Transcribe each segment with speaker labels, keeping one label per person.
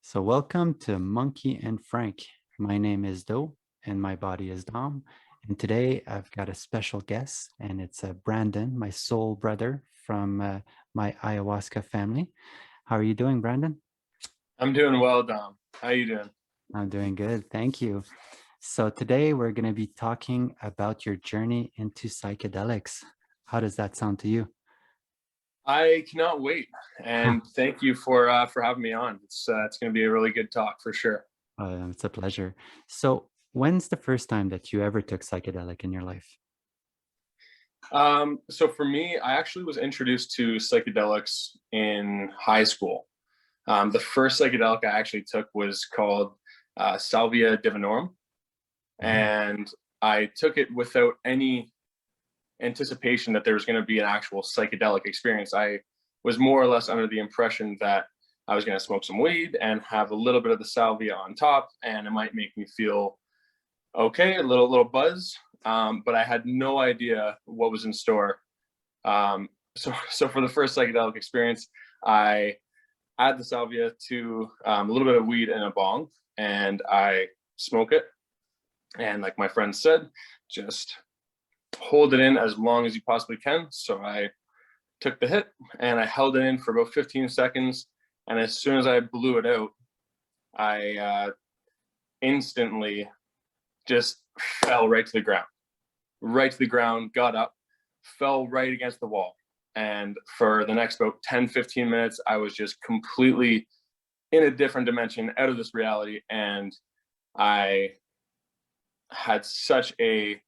Speaker 1: So, welcome to Monkey and Frank. My name is Do, and my body is Dom. And today I've got a special guest, and it's Brandon, my soul brother from my Ayahuasca family. How are you doing, Brandon?
Speaker 2: I'm doing well, Dom. How you doing?
Speaker 1: I'm doing good. Thank you. So, today we're going to be talking about your journey into psychedelics. How does that sound to you?
Speaker 2: I cannot wait, and thank you for having me on. It's going to be a really good talk for sure.
Speaker 1: It's a pleasure. So, when's the first time that you ever took psychedelic in your life?
Speaker 2: So for me, I actually was introduced to psychedelics in high school. The first psychedelic I actually took was called Salvia divinorum,
Speaker 1: Mhm.
Speaker 2: and I took it without any anticipation that there was going to be an actual psychedelic experience. I was more or less under the impression that I was going to smoke some weed and have a little bit of the salvia on top, and it might make me feel okay, a little buzz. But I had no idea what was in store. So for the first psychedelic experience, I add the salvia to a little bit of weed in a bong, and I smoke it. And like my friend said, just hold it in as long as you possibly can. So I took the hit and I held it in for about 15 seconds. And as soon as I blew it out, I instantly just fell right to the ground, got up, fell right against the wall. And for the next about 10, 15 minutes, I was just completely in a different dimension, out of this reality. And I had such a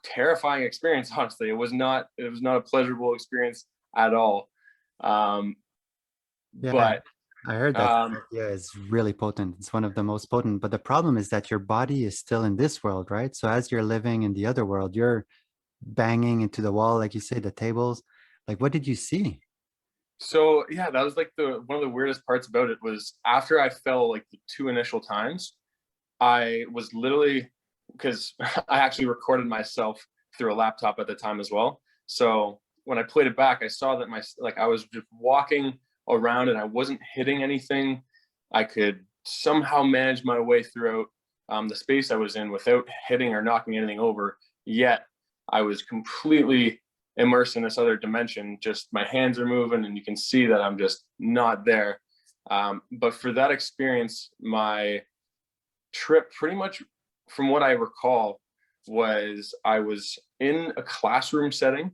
Speaker 2: terrifying experience. Honestly, it was not a pleasurable experience at all. Um,
Speaker 1: Yeah,
Speaker 2: but
Speaker 1: I heard that
Speaker 2: um,
Speaker 1: salvia is really potent. It's one of the most potent. But the problem is that your body is still in this world, right? So as you're living in the other world, you're banging into the wall, like you say, the tables. Like, what did you see?
Speaker 2: so yeah, that was like the one of the weirdest parts about it was after I fell like the two initial times, I was literally, because I actually recorded myself through a laptop at the time as well. So when I played it back, I saw that I was just walking around and I wasn't hitting anything. I could somehow manage my way throughout the space I was in without hitting or knocking anything over. Yet I was completely immersed in this other dimension. Just my hands are moving, and you can see that I'm just not there. But for that experience, my trip pretty much from what I recall was I was in a classroom setting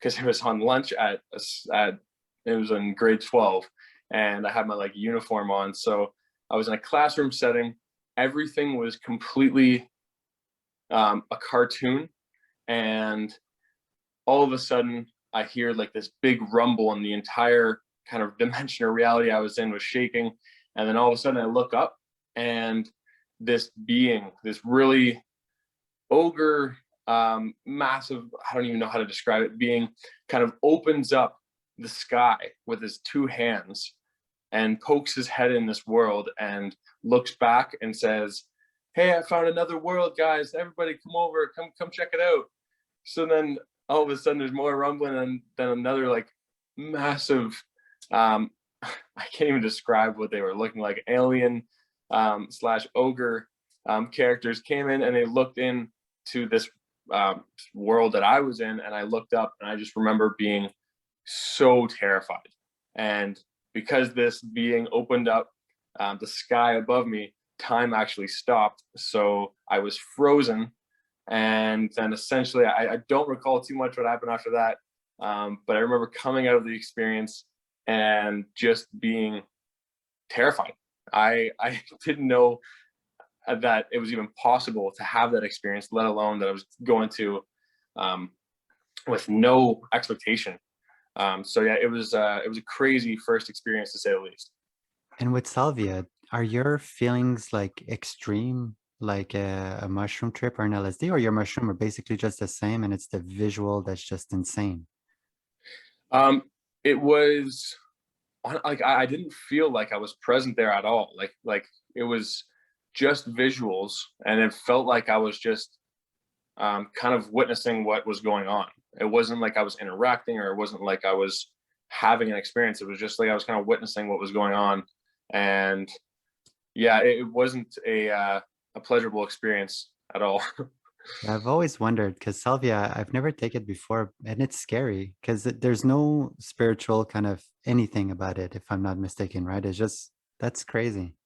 Speaker 2: because it was on lunch at it was in grade 12, and I had my like uniform on. So I was in a classroom setting. Everything was completely a cartoon, and all of a sudden I hear like this big rumble, and the entire kind of dimension or reality I was in was shaking. And then all of a sudden I look up, and this being, this really ogre, massive, I don't even know how to describe it, being kind of opens up the sky with his two hands and pokes his head in this world and looks back and says, "Hey, I found another world, guys. Everybody come over, come check it out." So then all of a sudden there's more rumbling, and then another like massive, um I can't even describe what they were looking like, alien slash ogre characters came in, and they looked in to this world that I was in, and I looked up, and I just remember being so terrified. And because this being opened up the sky above me, time actually stopped, so I was frozen. And then essentially, I don't recall too much what happened after that, but I remember coming out of the experience and just being terrified. I didn't know that it was even possible to have that experience, let alone that I was going to um, with no expectation. So yeah, it was a crazy first experience to say the least.
Speaker 1: And with salvia, are your feelings like extreme, like a mushroom trip or an LSD, or your mushroom are basically just the same and it's the visual that's just insane?
Speaker 2: Um, it was like I didn't feel like I was present there at all. Like it was just visuals, and it felt like I was just kind of witnessing what was going on. It wasn't like I was interacting, or it wasn't like I was having an experience. It was just like I was kind of witnessing what was going on. And yeah, it wasn't a pleasurable experience at all.
Speaker 1: Yeah, I've always wondered because salvia, I've never taken it before, and it's scary because there's no spiritual kind of anything about it, if I'm not mistaken, right? It's just that's crazy.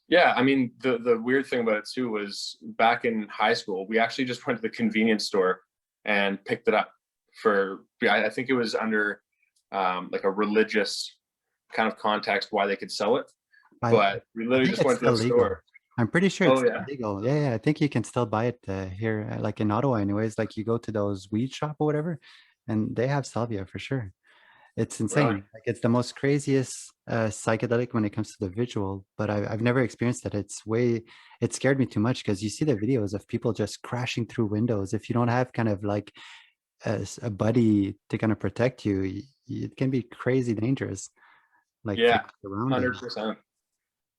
Speaker 2: Yeah, I mean, the weird thing about it too was back in high school, we actually just went to the convenience store and picked it up for, I think it was under like a religious kind of context why they could sell it.
Speaker 1: I
Speaker 2: But we
Speaker 1: I
Speaker 2: literally
Speaker 1: think
Speaker 2: just
Speaker 1: it's
Speaker 2: went to
Speaker 1: still
Speaker 2: the
Speaker 1: legal.
Speaker 2: store.
Speaker 1: I'm pretty sure it's
Speaker 2: Oh
Speaker 1: still
Speaker 2: yeah,
Speaker 1: legal. Yeah, yeah, I think you can still buy it here, like in Ottawa, anyways. Like you go to those weed shop or whatever, and they have salvia for sure. It's
Speaker 2: really?
Speaker 1: insane. Like it's the most craziest psychedelic when it comes to the visual, but I've never experienced it. It scared me too much because you see the videos of people just crashing through windows. If you don't have kind of like a buddy to kind of protect you, it can be crazy dangerous, like for
Speaker 2: Yeah,
Speaker 1: your surroundings.
Speaker 2: 100%.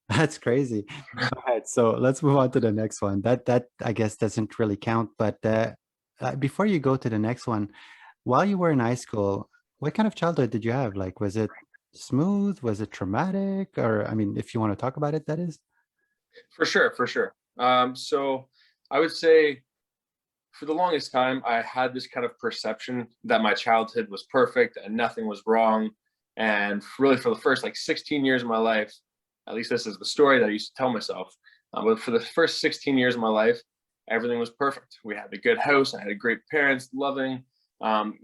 Speaker 1: That's crazy. All right, so let's move on to the next one. That I guess doesn't really count, but before you go to the next one, while you were in high school, what kind of childhood did you have? Like, was it smooth? Was it traumatic? Or, I mean, if you want to talk about it, that is.
Speaker 2: For sure, for sure. So I would say for the longest time, I had this kind of perception that my childhood was perfect and nothing was wrong. And really, for the first like 16 years of my life, at least this is the story that I used to tell myself. But for the first 16 years of my life, everything was perfect. We had a good house, I had great parents, loving,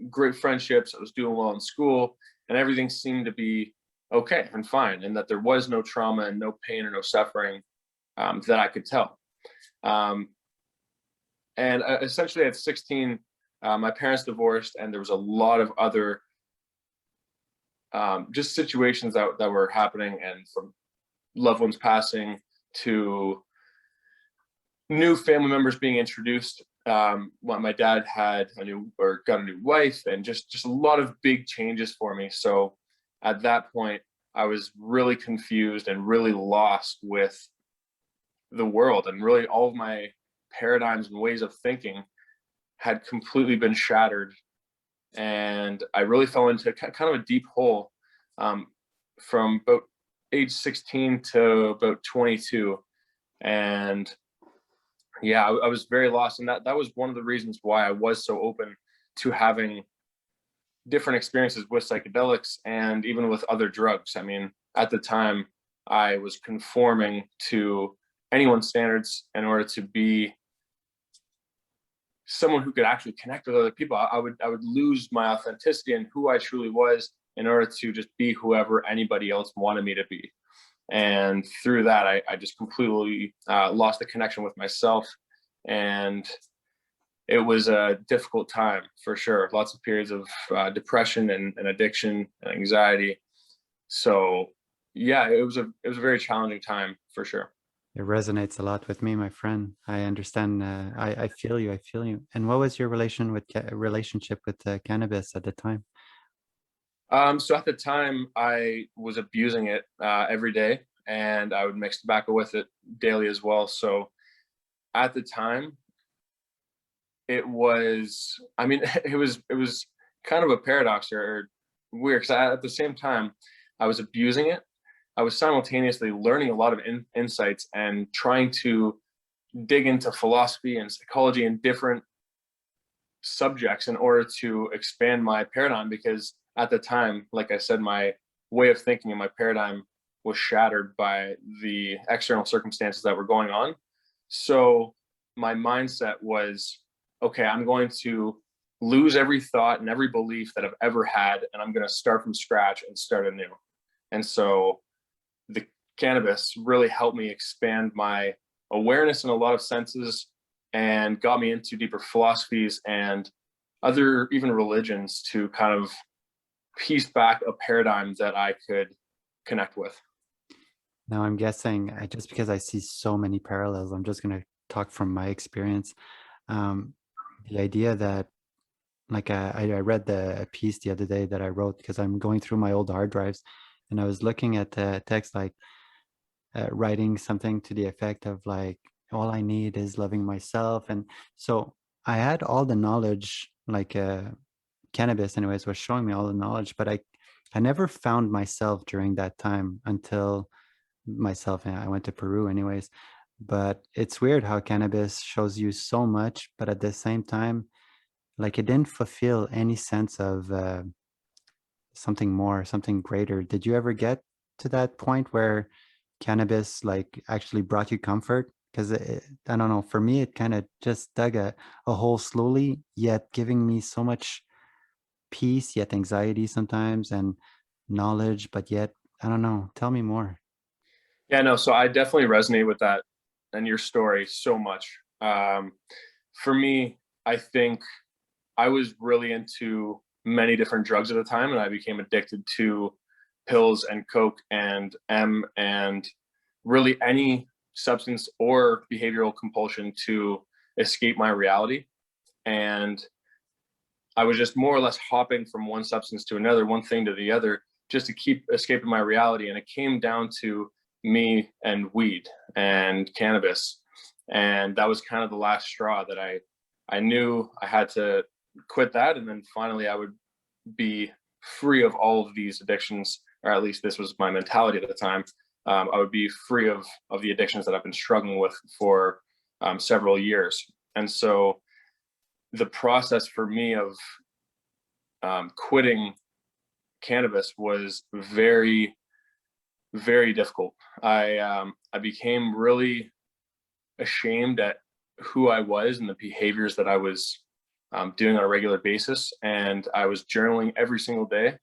Speaker 2: great friendships. I was doing well in school, and everything seemed to be okay and fine, and that there was no trauma and no pain or no suffering that I could tell. Um, and essentially at 16, my parents divorced, and there was a lot of other just situations that were happening, and from loved ones passing to new family members being introduced. When my dad had a new or got a new wife, and just a lot of big changes for me. So at that point, I was really confused and really lost with the world, and really all of my paradigms and ways of thinking had completely been shattered, and I really fell into kind of a deep hole um, from about age 16 to about 22. And yeah, I was very lost, and that was one of the reasons why I was so open to having different experiences with psychedelics and even with other drugs. I mean, at the time, I was conforming to anyone's standards in order to be someone who could actually connect with other people. I would lose my authenticity and who I truly was in order to just be whoever anybody else wanted me to be. And through that, I just completely lost the connection with myself, and it was a difficult time for sure. Lots of periods of depression and addiction and anxiety. So yeah, it was a very challenging time for sure.
Speaker 1: It resonates a lot with me, my friend. I understand. I feel you. I feel you. And what was your relationship with cannabis at the time?
Speaker 2: So at the time, I was abusing it every day, and I would mix tobacco with it daily as well. So at the time, it was, I mean, it was kind of a paradox or weird, because at the same time I was abusing it, I was simultaneously learning a lot of insights and trying to dig into philosophy and psychology and different subjects in order to expand my paradigm, because at the time, like I said, my way of thinking and my paradigm was shattered by the external circumstances that were going on. So my mindset was, okay, I'm going to lose every thought and every belief that I've ever had, and I'm going to start from scratch and start anew. And so the cannabis really helped me expand my awareness in a lot of senses, and got me into deeper philosophies and other even religions to kind of piece back a paradigm that I could connect with.
Speaker 1: Now, I'm guessing just because I see so many parallels, I'm just going to talk from my experience. Um, the idea that, like, I read a piece the other day that I wrote because I'm going through my old hard drives, and I was looking at the text, like writing something to the effect of, like, all I need is loving myself. And so I had all the knowledge, like cannabis, anyways, was showing me all the knowledge, but I never found myself during that time until myself, and I went to Peru anyways. But it's weird how cannabis shows you so much, but at the same time, like it didn't fulfill any sense of something more, something greater. Did you ever get to that point where cannabis like actually brought you comfort? Because I don't know, for me, it kind of just dug a hole slowly, yet giving me so much peace, yet anxiety sometimes, and knowledge, but yet, I don't know. Tell me more.
Speaker 2: Yeah, no, so I definitely resonate with that and your story so much. For me, I think I was really into many different drugs at the time, and I became addicted to pills and coke and and really any substance or behavioral compulsion to escape my reality. And I was just more or less hopping from one substance to another, one thing to the other, just to keep escaping my reality. And it came down to me and weed and cannabis. And that was kind of the last straw that I knew I had to quit that. And then finally I would be free of all of these addictions, or at least this was my mentality at the time. I would be free of the addictions that I've been struggling with for several years. And so the process for me of quitting cannabis was very, very difficult. I became really ashamed at who I was and the behaviors that I was doing on a regular basis, and I was journaling every single day.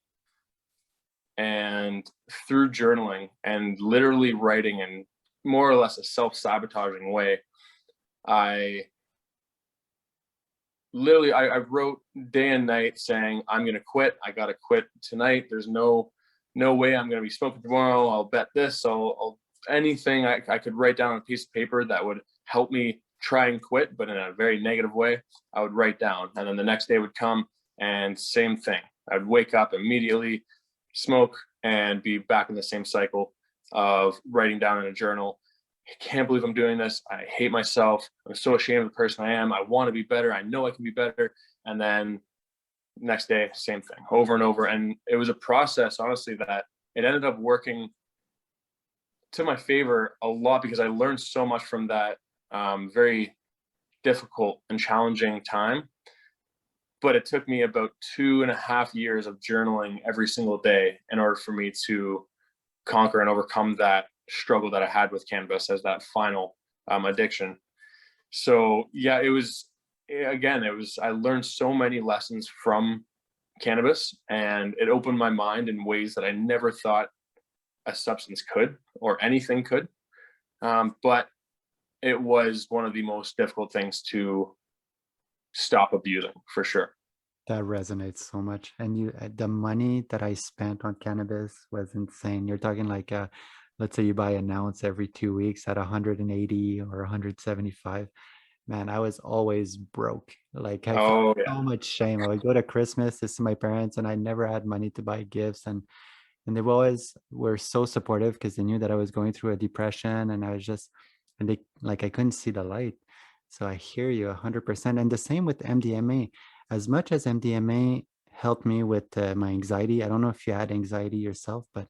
Speaker 2: And through journaling and literally writing in more or less a self-sabotaging way, I I wrote day and night saying, I'm going to quit. I got to quit tonight. There's no way I'm going to be smoking tomorrow. I'll bet this. I'll anything I could write down on a piece of paper that would help me try and quit, but in a very negative way, I would write down. And then the next day would come and same thing. I'd wake up immediately, smoke, and be back in the same cycle of writing down in a journal. I can't believe I'm doing this. I hate myself. I'm so ashamed of the person I am. I want to be better. I know I can be better. And then next day, same thing over and over. And it was a process, honestly, that it ended up working to my favor a lot because I learned so much from that very difficult and challenging time. But it took me about 2.5 years of journaling every single day in order for me to conquer and overcome that struggle that I had with cannabis as that final addiction. So yeah, I learned so many lessons from cannabis, and it opened my mind in ways that I never thought a substance could or anything could. But it was one of the most difficult things to stop abusing, for sure.
Speaker 1: That resonates so much. And the money that I spent on cannabis was insane. You're talking like, let's say you buy an ounce every 2 weeks at 180 or 175. Man, I was always broke. Like I felt
Speaker 2: Oh yeah.
Speaker 1: so much shame. I would go to Christmas to see my parents, and I never had money to buy gifts. And they always were so supportive because they knew that I was going through a depression, and I was just, and they like I couldn't see the light. So I hear you 100%. And the same with MDMA. As much as MDMA helped me with my anxiety, I don't know if you had anxiety yourself, but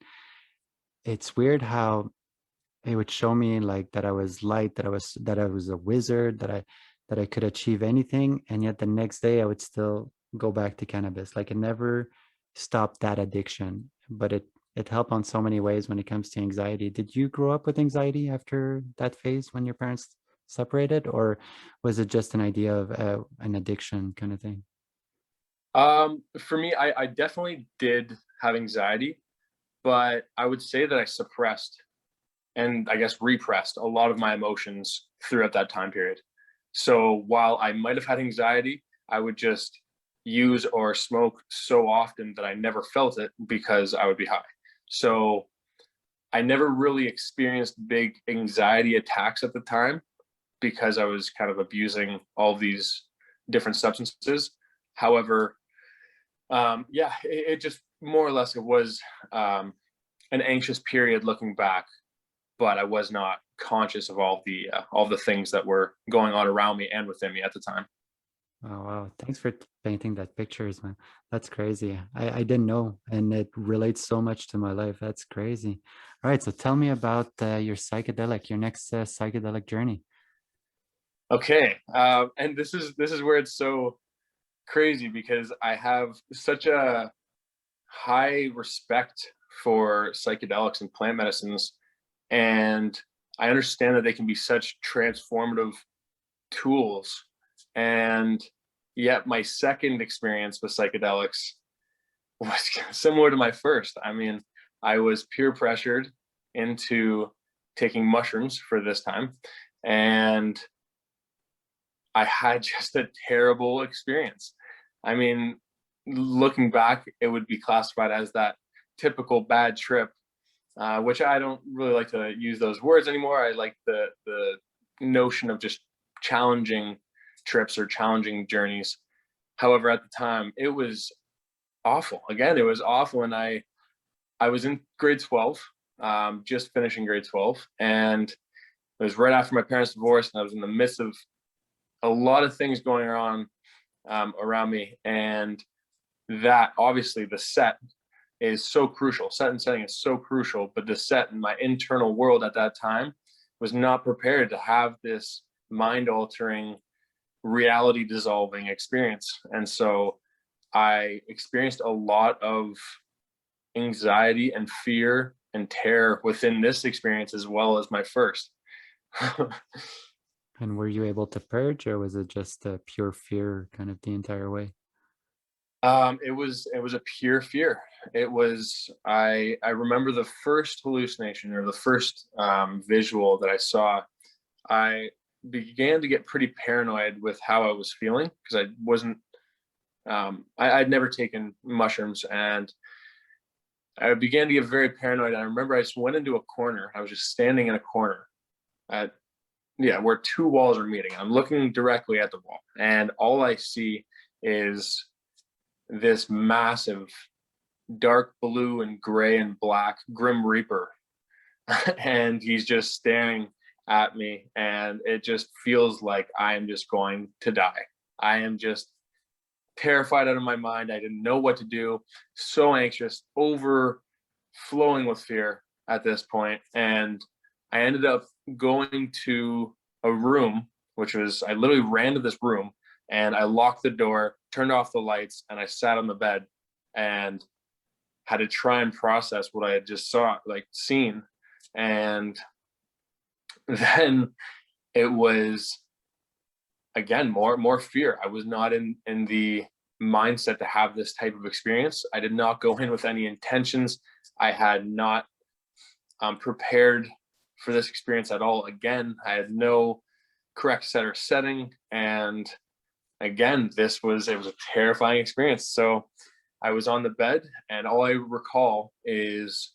Speaker 1: it's weird how it would show me like that I was light, that I was a wizard, that I could achieve anything, and yet the next day I would still go back to cannabis. Like it never stopped that addiction, but it helped on so many ways when it comes to anxiety. Did you grow up with anxiety after that phase when your parents separated, or was it just an idea of an addiction kind of thing?
Speaker 2: For me, I definitely did have anxiety, but I would say that I suppressed and I guess repressed a lot of my emotions throughout that time period. So while I might have had anxiety, I would just use or smoke so often that I never felt it because I would be high. So I never really experienced big anxiety attacks at the time because I was kind of abusing all these different substances. However, yeah, it just more or less it was an anxious period looking back, but I was not conscious of all the things that were going on around me and within me at the time.
Speaker 1: Oh, wow. Thanks for painting that pictures, man. That's crazy. I didn't know, and it relates so much to my life. That's crazy. All right. So tell me about your psychedelic, your next psychedelic journey.
Speaker 2: Okay, and this is where it's so crazy because I have such a high respect for psychedelics and plant medicines, and I understand that they can be such transformative tools. And yet, my second experience with psychedelics was similar to my first. I mean, I was peer pressured into taking mushrooms for this time, and I had just a terrible experience. I mean, looking back, it would be classified as that typical bad trip, which I don't really like to use those words anymore. I like the notion of just challenging trips or challenging journeys. However, at the time, it was awful. Again, it was awful, and I was in grade 12, just finishing grade 12, and it was right after my parents' divorce, and I was in the midst of a lot of things going on around me, and that obviously the set is so crucial. Set and setting is so crucial, but the set in my internal world at that time was not prepared to have this mind altering, reality dissolving experience. And so I experienced a lot of anxiety and fear and terror within this experience as well as my first.
Speaker 1: And were you able to purge, or was it just a pure fear kind of the entire way?
Speaker 2: It was a pure fear. It was I remember the first hallucination or the first visual that I saw. I began to get pretty paranoid with how I was feeling because I wasn't. I'd never taken mushrooms, and I began to get very paranoid. I remember I just went into a corner. I was just standing in a corner at yeah where two walls are meeting. I'm looking directly at the wall, and all I see is this massive dark blue and gray and black grim reaper. And he's just staring at me, and it just feels like I am just going to die. I am just terrified out of my mind. I didn't know what to do, so anxious, overflowing with fear at this point. And I ended up going to a room, which was I literally ran to this room, and I locked the door, turned off the lights, and I sat on the bed and had to try and process what I had just seen. And then it was again more fear. I was not in the mindset to have this type of experience. I did not go in with any intentions. I had not prepared for this experience at all. Again, I had no correct set or setting, and again, it was a terrifying experience. So I was on the bed, and all I recall is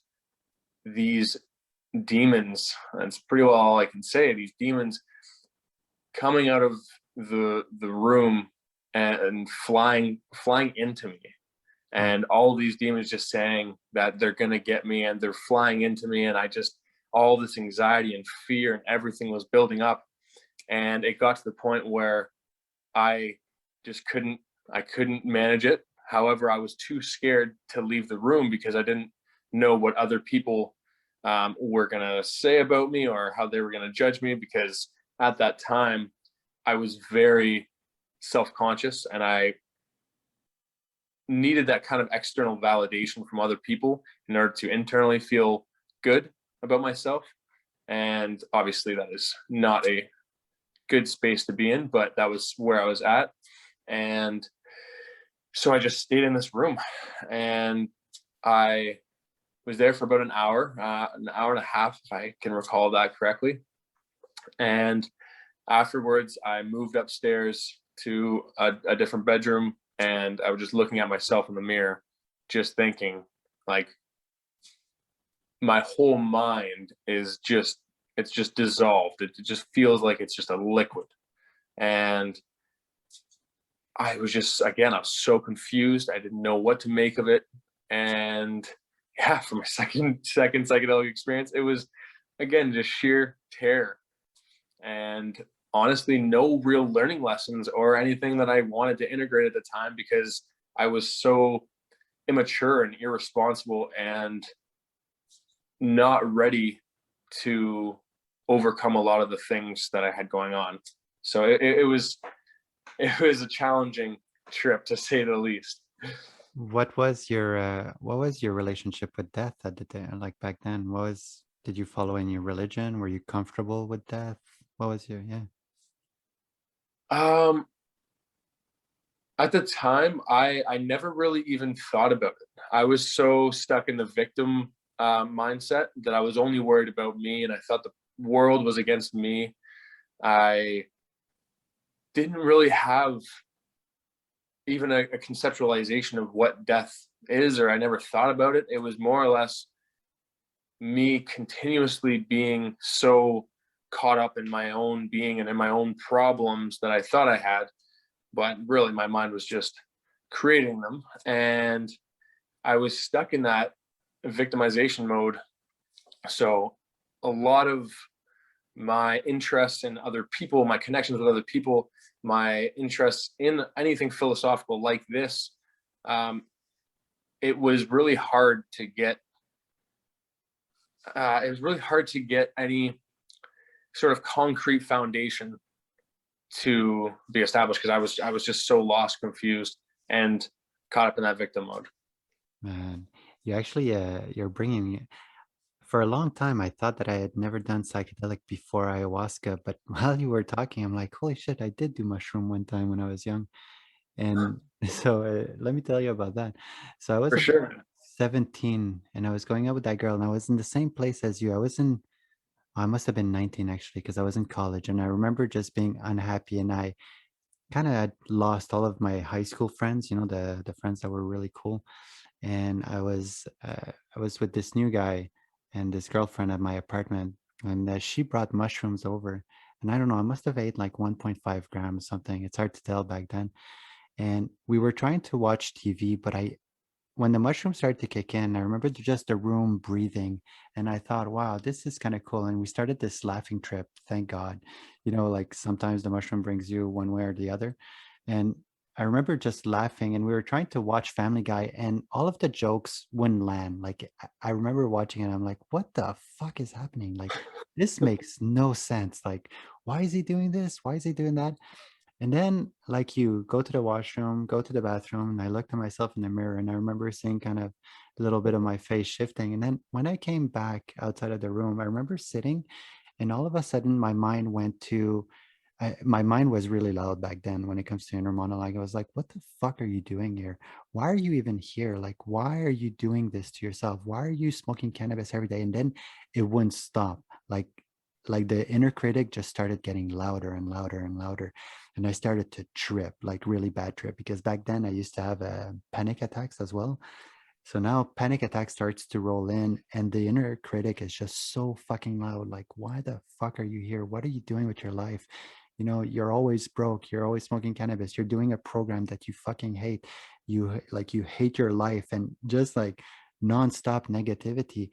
Speaker 2: these demons. That's pretty well all I can say. These demons coming out of the room and flying into me,
Speaker 1: Wow.
Speaker 2: and all these demons just saying that they're gonna get me, and they're flying into me, and I just all this anxiety and fear and everything was building up, and it got to the point where I just couldn't manage it. However, I was too scared to leave the room because I didn't know what other people were gonna say about me or how they were gonna judge me. Because at that time, I was very self-conscious, and I needed that kind of external validation from other people in order to internally feel good about myself. And obviously, that is not a good space to be in, but that was where I was at. And so I just stayed in this room, and I was there for about an hour and a half, if I can recall that correctly. And afterwards, I moved upstairs to a different bedroom, and I was just looking at myself in the mirror, just thinking, like, my whole mind is just, it's just dissolved. It just feels like it's just a liquid. And I was just, again, I was so confused. I didn't know what to make of it. And yeah, for my second psychedelic experience, it was again just sheer terror. And honestly no real learning lessons or anything that I wanted to integrate at the time because I was so immature and irresponsible and not ready to overcome a lot of the things that I had going on. So it was a challenging trip to say the least.
Speaker 1: What was your relationship with death at the day, like back then? Did you follow any religion? Were you comfortable with death? What was your, yeah.
Speaker 2: Um, at the time, I never really even thought about it. I was so stuck in the victim mindset that I was only worried about me, and I thought the world was against me. I didn't really have even a conceptualization of what death is, or I never thought about it. It was more or less me continuously being so caught up in my own being and in my own problems that I thought I had, but really my mind was just creating them. And I was stuck in that victimization mode. So a lot of my interests in other people, my connections with other people, my interests in anything philosophical like this, um, it was really hard to get. It was really hard to get any sort of concrete foundation to be established because I was just so lost, confused, and caught up in that victim mode.
Speaker 1: Man, you're bringing, for a long time, I thought that I had never done psychedelic before ayahuasca, but while you were talking, I'm like, holy shit, I did do mushroom one time when I was young. And so let me tell you about that. So I was
Speaker 2: For
Speaker 1: about
Speaker 2: sure.
Speaker 1: 17 and I was going out with that girl and I was in the same place as you. I must have been 19 actually, because I was in college and I remember just being unhappy and I kind of had lost all of my high school friends, the friends that were really cool. And I was with this new guy and this girlfriend at my apartment, and she brought mushrooms over. And I don't know, I must have ate like 1.5 grams something. It's hard to tell back then. And we were trying to watch TV, but when the mushrooms started to kick in, I remember just the room breathing, and I thought, wow, this is kind of cool. And we started this laughing trip, thank God. Like sometimes the mushroom brings you one way or the other. And I remember just laughing, and we were trying to watch Family Guy, and all of the jokes wouldn't land. Like I remember watching it, I'm like, what the fuck is happening? Like, this makes no sense. Like, why is he doing this? Why is he doing that? And then, like you, go to the washroom, go to the bathroom, and I looked at myself in the mirror, and I remember seeing kind of a little bit of my face shifting. And then when I came back outside of the room, I remember sitting, and all of a sudden, my mind was really loud back then when it comes to inner monologue. I was like, what the fuck are you doing here? Why are you even here? Like, why are you doing this to yourself? Why are you smoking cannabis every day? And then it wouldn't stop. Like the inner critic just started getting louder and louder and louder. And I started to trip, like really bad trip, because back then I used to have panic attacks as well. So now panic attack starts to roll in, and the inner critic is just so fucking loud. Like, why the fuck are you here? What are you doing with your life? You're always broke. You're always smoking cannabis. You're doing a program that you fucking hate. You hate your life, and just like nonstop negativity.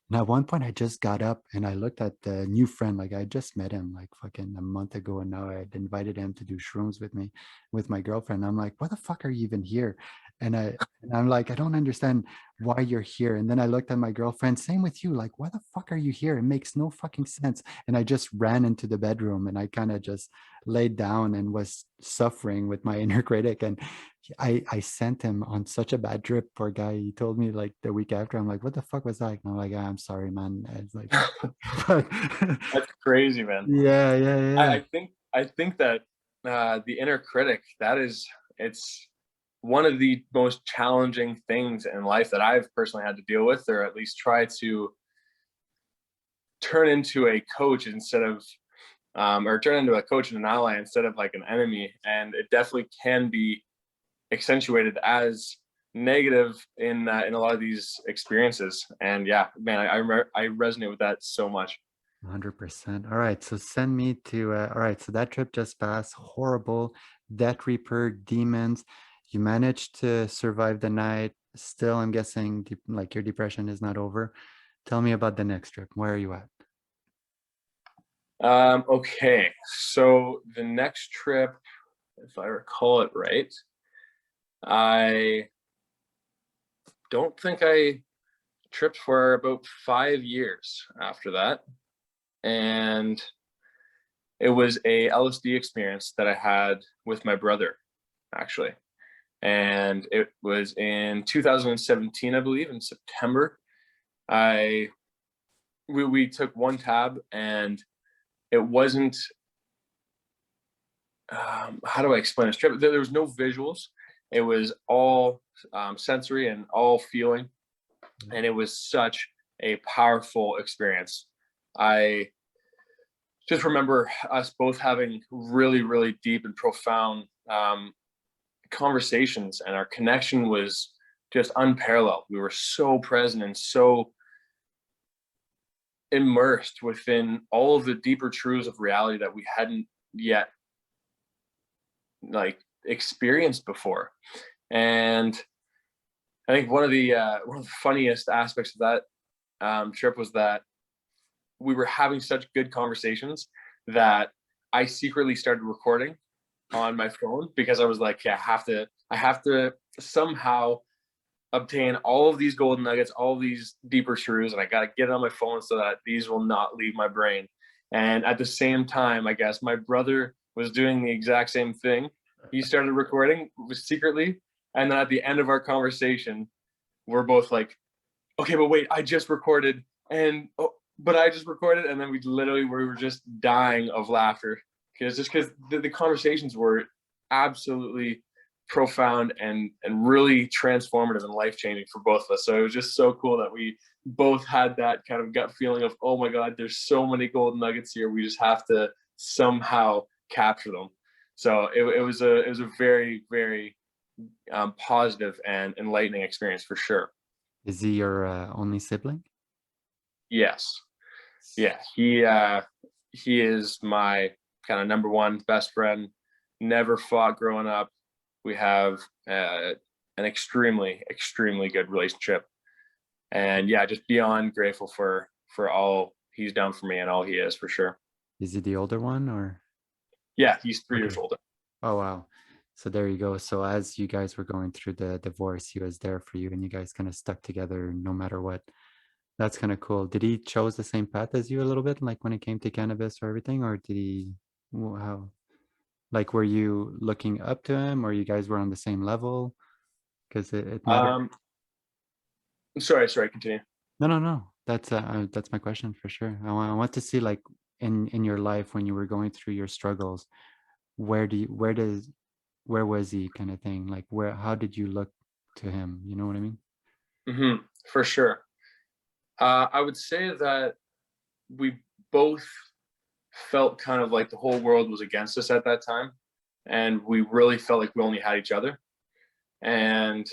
Speaker 1: And at one point, I just got up and I looked at the new friend. Like, I just met him like fucking a month ago, and now I had invited him to do shrooms with me, with my girlfriend. I'm like, what the fuck are you even here? And I'm like, I don't understand why you're here. And then I looked at my girlfriend, same with you. Like, why the fuck are you here? It makes no fucking sense. And I just ran into the bedroom and I kind of just laid down and was suffering with my inner critic. And I sent him on such a bad trip, poor guy. He told me like the week after, I'm like, what the fuck was that? And I'm like, I'm sorry, man. And it's like, but
Speaker 2: That's crazy, man.
Speaker 1: yeah, yeah, yeah.
Speaker 2: I think that the inner critic, it's one of the most challenging things in life that I've personally had to deal with, or at least try to turn into a coach instead of or turn into a coach and an ally instead of like an enemy. And it definitely can be accentuated as negative in a lot of these experiences. And yeah, man, I resonate with that so much.
Speaker 1: 100%. All right. So send me to, all right. So that trip just passed. Horrible. Death Reaper, demons. You managed to survive the night. Still, I'm guessing like your depression is not over. Tell me about the next trip. Where are you at?
Speaker 2: Okay, so the next trip, if I recall it right, I don't think I tripped for about 5 years after that. And it was a LSD experience that I had with my brother, actually. And it was in 2017, I believe, in September. I we took one tab, and it wasn't how do I explain this trip? There was no visuals. It was all sensory and all feeling, and it was such a powerful experience. I just remember us both having really, really deep and profound conversations, and our connection was just unparalleled. We were so present and so immersed within all of the deeper truths of reality that we hadn't yet like experienced before. And I think one of the funniest aspects of that trip was that we were having such good conversations that I secretly started recording on my phone, because I was like, yeah, I have to somehow obtain all of these golden nuggets, all of these deeper truths, and I got to get it on my phone so that these will not leave my brain. And at the same time, I guess my brother was doing the exact same thing. He started recording secretly, and then at the end of our conversation, we're both like, okay, but wait, I just recorded, and oh, but I just recorded, and then we were just dying of laughter, because the conversations were absolutely profound and really transformative and life changing for both of us. So it was just so cool that we both had that kind of gut feeling of, oh my God, there's so many golden nuggets here. We just have to somehow capture them. So it was a very, very positive and enlightening experience for sure.
Speaker 1: Is he your only sibling?
Speaker 2: Yes. Yeah. He is my kind of number one best friend. Never fought growing up. We have an extremely, extremely good relationship. And yeah, just beyond grateful for all he's done for me and all he is, for sure.
Speaker 1: Is he the older one or?
Speaker 2: Yeah, he's 3 years
Speaker 1: Okay.
Speaker 2: older.
Speaker 1: Oh, wow. So there you go. So as you guys were going through the divorce, he was there for you and you guys kind of stuck together no matter what. That's kind of cool. Did he chose the same path as you a little bit, like when it came to cannabis or everything, or did he, how, like, were you looking up to him or you guys were on the same level? Because it matters.
Speaker 2: Um, sorry, continue.
Speaker 1: No, no, no. That's my question for sure. I want to see like in your life when you were going through your struggles, where was he kind of thing? Like how did you look to him? You know what I mean?
Speaker 2: For sure. I would say that we both felt kind of like the whole world was against us at that time, and we really felt like we only had each other. And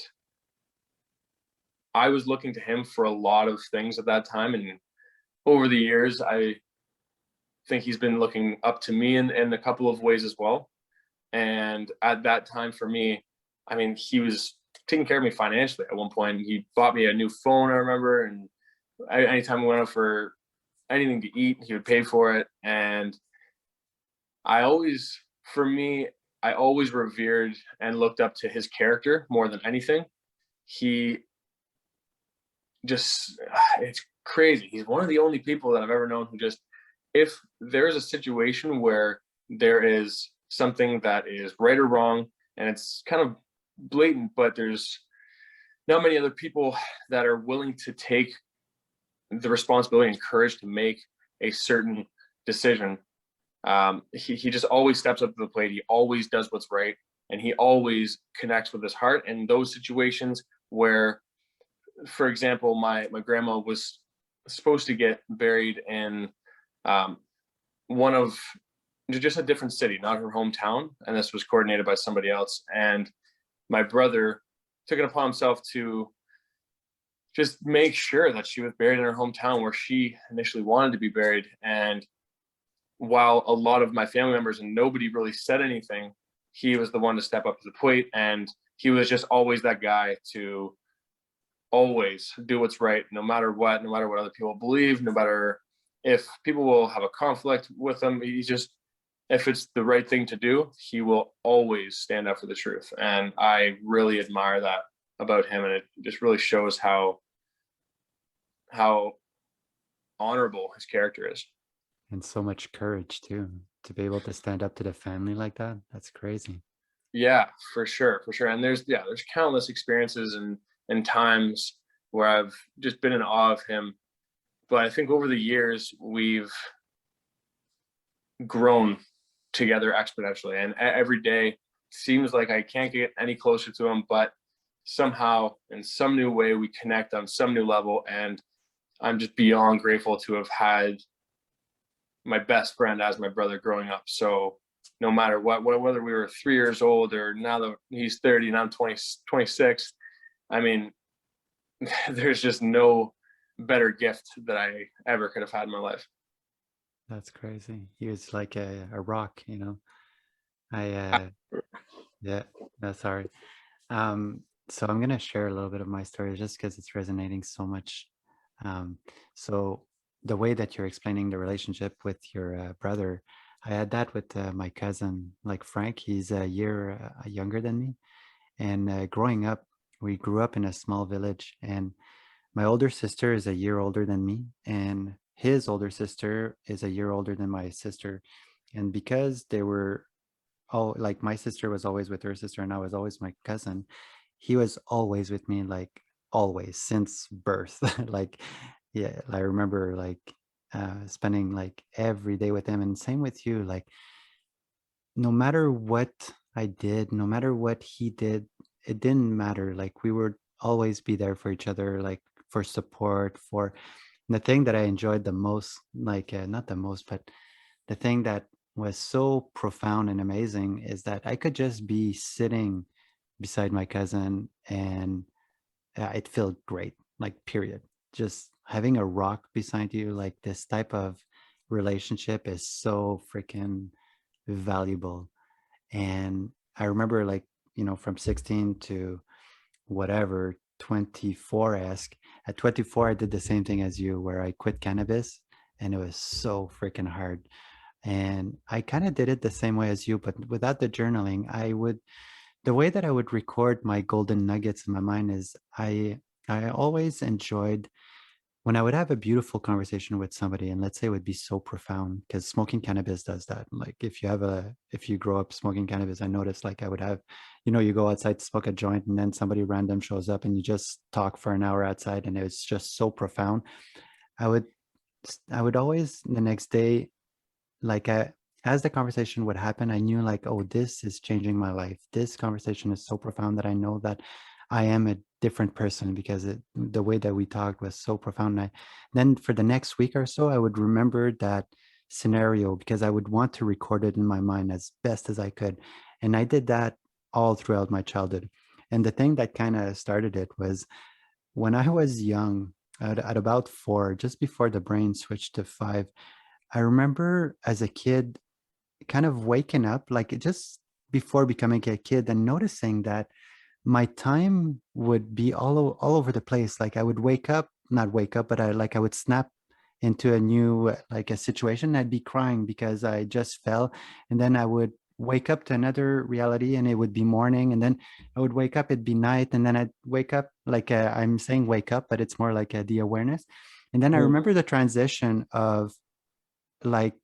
Speaker 2: I was looking to him for a lot of things at that time, and over the years, I think he's been looking up to me in a couple of ways as well. And at that time, for me, I mean, he was taking care of me financially. At one point, he bought me a new phone, I remember, and anytime we went out for anything to eat, he would pay for it. And I always, for me, I always revered and looked up to his character more than anything. He just, it's crazy. He's one of the only people that I've ever known who just, if there's a situation where there is something that is right or wrong and it's kind of blatant, but there's not many other people that are willing to take the responsibility and courage to make a certain decision. He just always steps up to the plate. He always does what's right, and he always connects with his heart. And those situations where, for example, my grandma was supposed to get buried in one of just a different city, not her hometown, and this was coordinated by somebody else. And my brother took it upon himself to just make sure that she was buried in her hometown where she initially wanted to be buried. And while a lot of my family members and nobody really said anything, he was the one to step up to the plate, and he was just always that guy to always do what's right, no matter what other people believe, no matter if people will have a conflict with him, he just, if it's the right thing to do, he will always stand up for the truth. And I really admire that about him. And it just really shows how honorable his character is.
Speaker 1: And so much courage too, to be able to stand up to the family like that. That's crazy.
Speaker 2: Yeah, for sure, for sure. And there's countless experiences and times where I've just been in awe of him. But I think over the years we've grown together exponentially, and every day seems like I can't get any closer to him, but somehow in some new way we connect on some new level, and I'm just beyond grateful to have had my best friend as my brother growing up. So no matter what, whether we were 3 years old or now that he's 30 and I'm 26, I mean, there's just no better gift that I ever could have had in my life.
Speaker 1: That's crazy. He was like a rock, you know. I yeah, no, sorry. So I'm gonna share a little bit of my story just because it's resonating so much. Um, so the way that you're explaining the relationship with your brother, I had that with my cousin, like Frank. He's a year younger than me, and growing up, we grew up in a small village, and my older sister is a year older than me, and his older sister is a year older than my sister. And because they were all like my sister was always with her sister and I was always my cousin, he was always with me, like always since birth. Like, yeah, I remember like spending like every day with him. And same with you, like no matter what I did, no matter what he did, it didn't matter. Like we would always be there for each other, like for support, for the thing that I enjoyed the most, like not the most, but the thing that was so profound and amazing is that I could just be sitting beside my cousin and it felt great, like period. Just having a rock beside you, like this type of relationship is so freaking valuable. And I remember like, you know, from 16 to whatever 24-esque. At 24 I did the same thing as you where I quit cannabis, and it was so freaking hard. And I kind of did it the same way as you, but without the journaling. I would, the way that I would record my golden nuggets in my mind is I always enjoyed when I would have a beautiful conversation with somebody, and let's say it would be so profound, because smoking cannabis does that. Like if you grow up smoking cannabis, I noticed like I would have, you know, you go outside to smoke a joint and then somebody random shows up and you just talk for an hour outside and it was just so profound. I would I would always the next day, like as the conversation would happen, I knew like, oh, this is changing my life. This conversation is so profound that I know that I am a different person because the way that we talked was so profound. Then for the next week or so, I would remember that scenario because I would want to record it in my mind as best as I could. And I did that all throughout my childhood. And the thing that kind of started it was when I was young, at about 4, just before the brain switched to 5, I remember as a kid kind of waking up, like just before becoming a kid, and noticing that my time would be all over the place. Like I would wake up, not wake up, but I would snap into a new like a situation. I'd be crying because I just fell, and then I would wake up to another reality, and it would be morning, and then I would wake up, it'd be night, and then I'd wake up. Like I'm saying wake up, but it's more like the awareness. And then I
Speaker 2: Mhm.
Speaker 1: remember the transition of like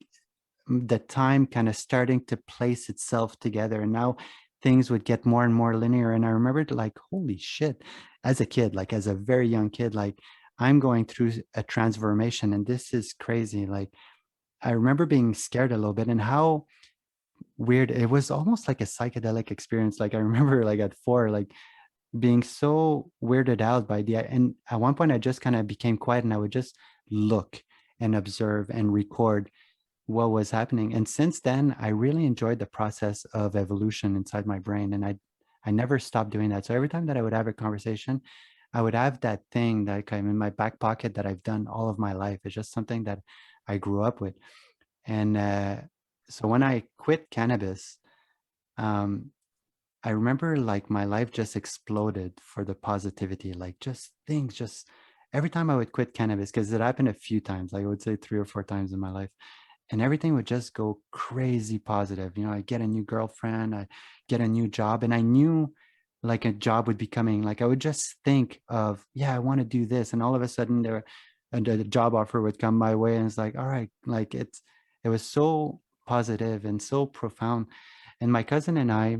Speaker 1: the time kind of starting to place itself together, and now things would get more and more linear. And I remembered like, holy shit, as a kid, like as a very young kid, like I'm going through a transformation and this is crazy. Like I remember being scared a little bit, and how weird it was, almost like a psychedelic experience. Like I remember like at 4, like being so weirded out by the, and at one point I just kind of became quiet and I would just look and observe and record what was happening. And since then, I really enjoyed the process of evolution inside my brain. And I never stopped doing that. So every time that I would have a conversation, I would have that thing that I'm in my back pocket that I've done all of my life. It's just something that I grew up with. And so when I quit cannabis, um, I remember like my life just exploded for the positivity, like just things just every time I would quit cannabis, because it happened a few times, like I would say 3 or 4 times in my life, and everything would just go crazy positive. You know, I get a new girlfriend, I get a new job, and I knew like a job would be coming. Like I would just think of, yeah, I want to do this, and all of a sudden there, and the job offer would come my way, and it's like, all right, like it was so positive and so profound. And my cousin and I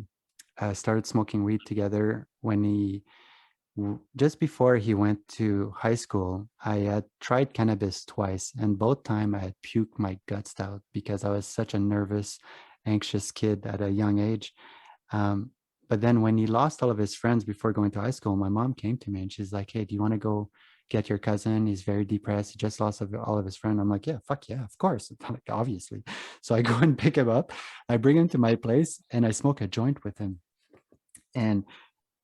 Speaker 1: started smoking weed together when just before he went to high school. I had tried cannabis twice, and both time I had puked my guts out because I was such a nervous, anxious kid at a young age. Um, but then when he lost all of his friends before going to high school, my mom came to me and she's like, "Hey, do you want to go get your cousin? He's very depressed. He just lost all of his friends." I'm like, "Yeah, fuck yeah, of course." Like, obviously. So I go and pick him up. I bring him to my place and I smoke a joint with him. And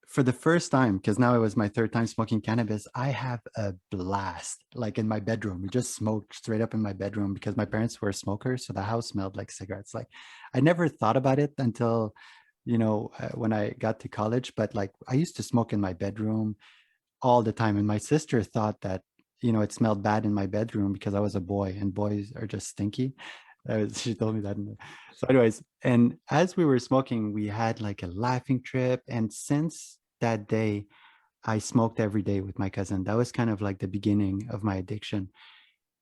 Speaker 1: for the first time, because now it was my third time smoking cannabis, I have a blast, like in my bedroom. We just smoked straight up in my bedroom because my parents were smokers. So the house smelled like cigarettes. Like I never thought about it until, when I got to college, but like I used to smoke in my bedroom all the time. And my sister thought that, it smelled bad in my bedroom because I was a boy and boys are just stinky. She told me that. So, anyways, and as we were smoking, we had like a laughing trip. And since that day, I smoked every day with my cousin. That was kind of like the beginning of my addiction.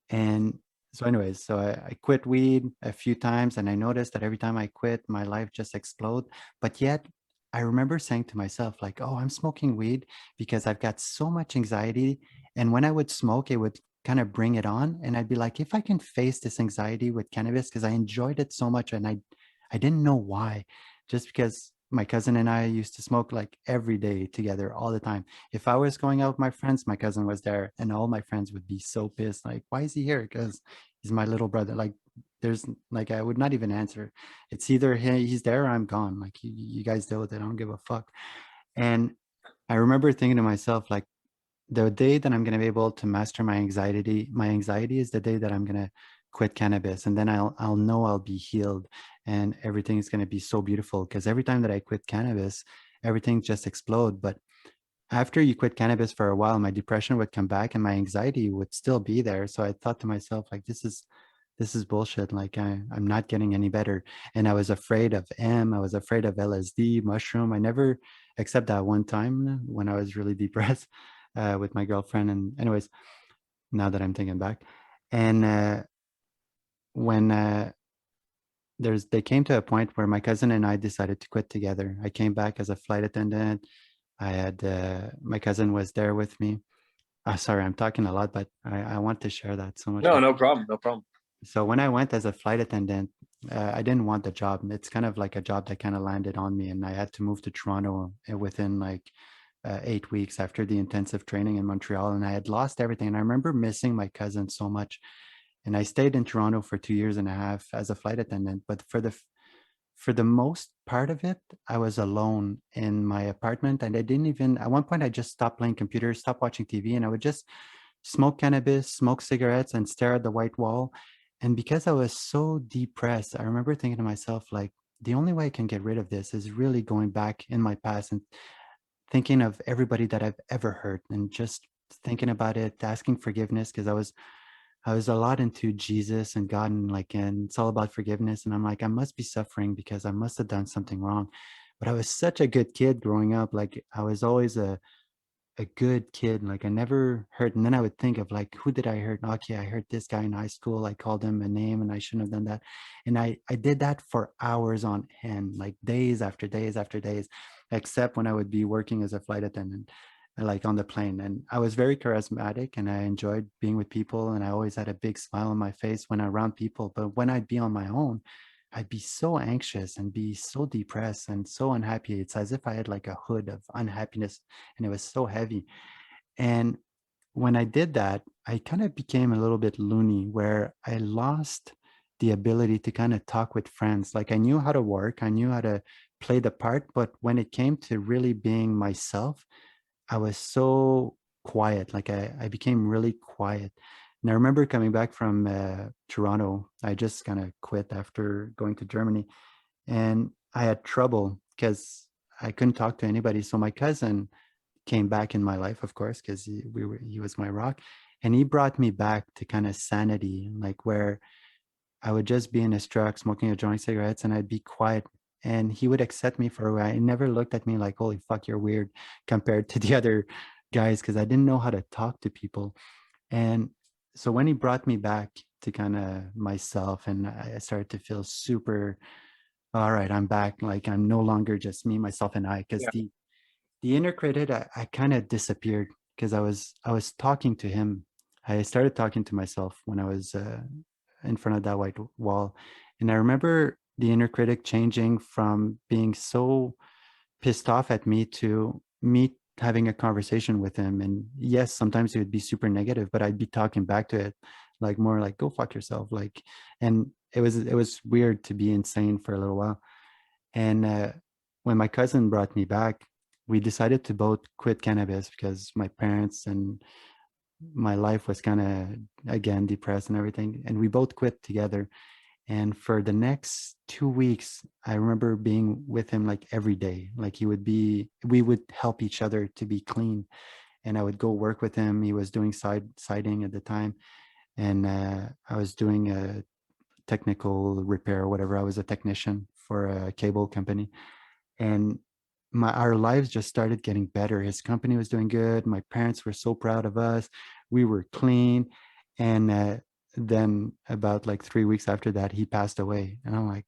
Speaker 1: And so, anyways, so I quit weed a few times, and I noticed that every time I quit, my life just explode. But yet, I remember saying to myself, like, "Oh, I'm smoking weed because I've got so much anxiety." And when I would smoke, it would kind of bring it on, and I'd be like, "If I can face this anxiety with cannabis, because I enjoyed it so much, and I didn't know why, just because." My cousin and I used to smoke like every day together all the time. If I was going out with my friends, my cousin was there, and all my friends would be so pissed. Like, why is he here? Because he's my little brother. Like, there's like, I would not even answer. It's either he's there or I'm gone. Like, you guys deal with it. I don't give a fuck. And I remember thinking to myself, like, the day that I'm going to be able to master my anxiety is the day that I'm going to quit cannabis. And then I'll know I'll be healed and everything is going to be so beautiful. Because every time that I quit cannabis, everything just explode. But after you quit cannabis for a while, my depression would come back and my anxiety would still be there. So I thought to myself, like, this is bullshit. Like I'm not getting any better. And I was afraid of I was afraid of LSD, mushroom. I never, except that one time when I was really depressed with my girlfriend. And anyways, now that I'm thinking back, and when they came to a point where my cousin and I decided to quit together. I came back as a flight attendant. I had my cousin was there with me. Sorry, I'm talking a lot, but I want to share that so much
Speaker 2: No,
Speaker 1: more.
Speaker 2: no problem. No problem.
Speaker 1: So when I went as a flight attendant, I didn't want the job. It's kind of like a job that kind of landed on me, and I had to move to Toronto within like 8 weeks after the intensive training in Montreal, and I had lost everything. And I remember missing my cousin so much. And I stayed in Toronto for 2 years and a half as a flight attendant. But for the most part of it, I was alone in my apartment, and I didn't even. At one point, I just stopped playing computers, stopped watching TV, and I would just smoke cannabis, smoke cigarettes, and stare at the white wall. And because I was so depressed, I remember thinking to myself, like, the only way I can get rid of this is really going back in my past and thinking of everybody that I've ever hurt and just thinking about it, asking forgiveness, because I was a lot into Jesus and God, and it's all about forgiveness. And I'm like, I must be suffering because I must have done something wrong. But I was such a good kid growing up. Like I was always a good kid. Like I never hurt. And then I would think of like, who did I hurt? Okay, I hurt this guy in high school. I called him a name and I shouldn't have done that. And I did that for hours on end, like days after days after days, except when I would be working as a flight attendant, like on the plane. And I was very charismatic and I enjoyed being with people. And I always had a big smile on my face when I'm around people. But when I'd be on my own, I'd be so anxious and be so depressed and so unhappy. It's as if I had like a hood of unhappiness and it was so heavy. And when I did that, I kind of became a little bit loony where I lost the ability to kind of talk with friends. Like I knew how to work, I knew how to play the part, but when it came to really being myself, I was so quiet. Like I became really quiet. And I remember coming back from Toronto. I just kind of quit after going to Germany, and I had trouble because I couldn't talk to anybody. So my cousin came back in my life, of course, because he was my rock, and he brought me back to kind of sanity, like where I would just be in his truck smoking a joint, cigarettes, and I'd be quiet. And he would accept me for a while. He never looked at me like, holy fuck, you're weird compared to the other guys, because I didn't know how to talk to people. And so when he brought me back to kind of myself, and I started to feel super, all right, I'm back. Like I'm no longer just me, myself, and I, because
Speaker 2: Yeah.
Speaker 1: the inner critic, I kind of disappeared because I was talking to him. I started talking to myself when I was in front of that white wall, and I remember the inner critic changing from being so pissed off at me to me having a conversation with him. And yes, sometimes it would be super negative, but I'd be talking back to it, like more like go fuck yourself, like. And it was weird to be insane for a little while. And when my cousin brought me back, we decided to both quit cannabis because my parents and my life was kind of again depressed and everything, and we both quit together. And for the next 2 weeks, I remember being with him like every day. Like we would help each other to be clean. And I would go work with him. He was doing siding at the time. And I was doing a technical repair or whatever. I was a technician for a cable company. And our lives just started getting better. His company was doing good. My parents were so proud of us. We were clean. And then about like 3 weeks after that, he passed away. And I'm like,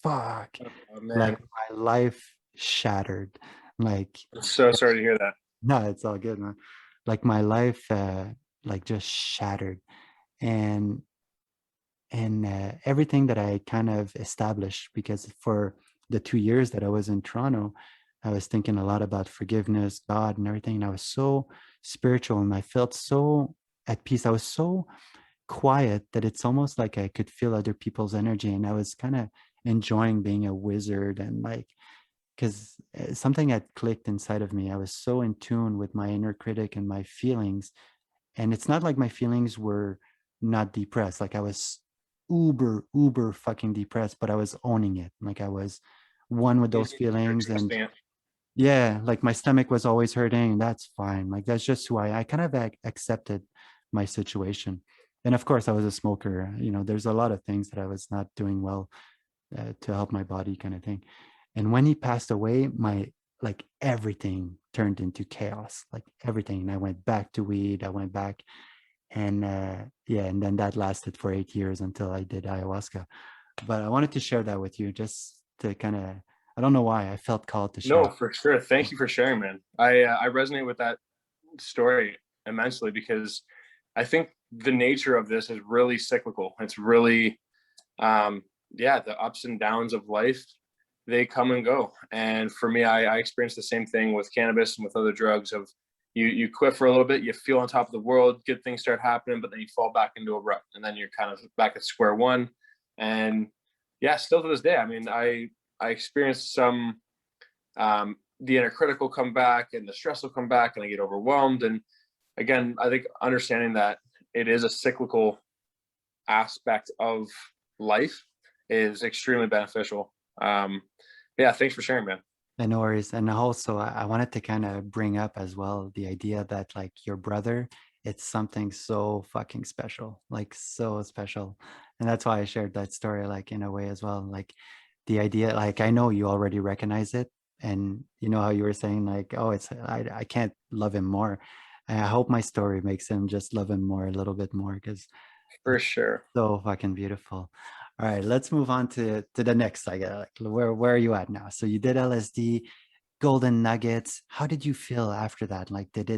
Speaker 1: fuck,
Speaker 2: Oh
Speaker 1: like
Speaker 2: man,
Speaker 1: my life shattered. Like,
Speaker 2: I'm so sorry to hear that.
Speaker 1: no, it's all good, man. Like my life, like just shattered. And everything that I kind of established, because for the 2 years that I was in Toronto, I was thinking a lot about forgiveness, God, and everything. And I was so spiritual, and I felt so at peace. I was so quiet that it's almost like I could feel other people's energy, and I was kind of enjoying being a wizard. And like, because something had clicked inside of me. I was so in tune with my inner critic and my feelings. And it's not like my feelings were not depressed. Like I was uber fucking depressed, but I was owning it. Like I was one with those
Speaker 2: You're
Speaker 1: feelings. And
Speaker 2: trusting it.
Speaker 1: yeah, like my stomach was always hurting, and that's fine. Like that's just who I kind of accepted my situation. And of course I was a smoker. There's a lot of things that I was not doing well to help my body, kind of thing. And when he passed away, my like everything turned into chaos, like everything. And I went back to weed. I went back. And yeah, and then that lasted for 8 years until I did ayahuasca. But I wanted to share that with you, just to kind of, I don't know why I felt called to share.
Speaker 2: No, for sure. Thank you for sharing, man. I resonate with that story immensely because I think the nature of this is really cyclical. It's really yeah, the ups and downs of life, they come and go. And for me, I experienced the same thing with cannabis and with other drugs of you quit for a little bit, you feel on top of the world, good things start happening, but then you fall back into a rut and then you're kind of back at square one. And yeah, still to this day, I mean, I experienced some the inner critic will come back and the stress will come back and I get overwhelmed. And again, I think understanding that it is a cyclical aspect of life is extremely beneficial. Yeah, thanks for sharing, man.
Speaker 1: And no worries. And also, I wanted to kind of bring up as well the idea that like your brother, it's something so fucking special, like so special. And that's why I shared that story, like in a way as well. Like the idea, like I know you already recognize it. And you know how you were saying, like, oh, I can't love him more. I hope my story makes him just love him more, a little bit more, because
Speaker 2: For sure.
Speaker 1: so fucking beautiful. All right, let's move on to the next. Like, where are you at now? So you did LSD, golden nuggets. How did you feel after that? Like, did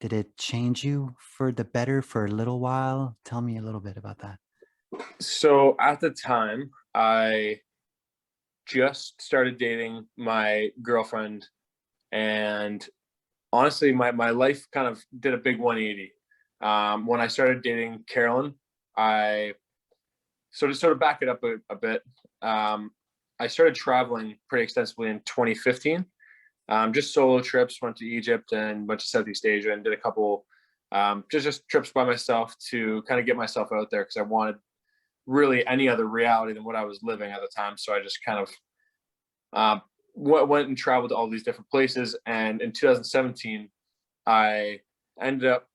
Speaker 1: it change you for the better for a little while? Tell me a little bit about that.
Speaker 2: So at the time, I just started dating my girlfriend, and honestly, my life kind of did a big 180. When I started dating Carolyn, I sort of back it up a bit. Um, I started traveling pretty extensively in 2015. Just solo trips, went to Egypt and went to Southeast Asia and did a couple just trips by myself to kind of get myself out there because I wanted really any other reality than what I was living at the time. So I just kind of went and traveled to all these different places. And in 2017, I ended up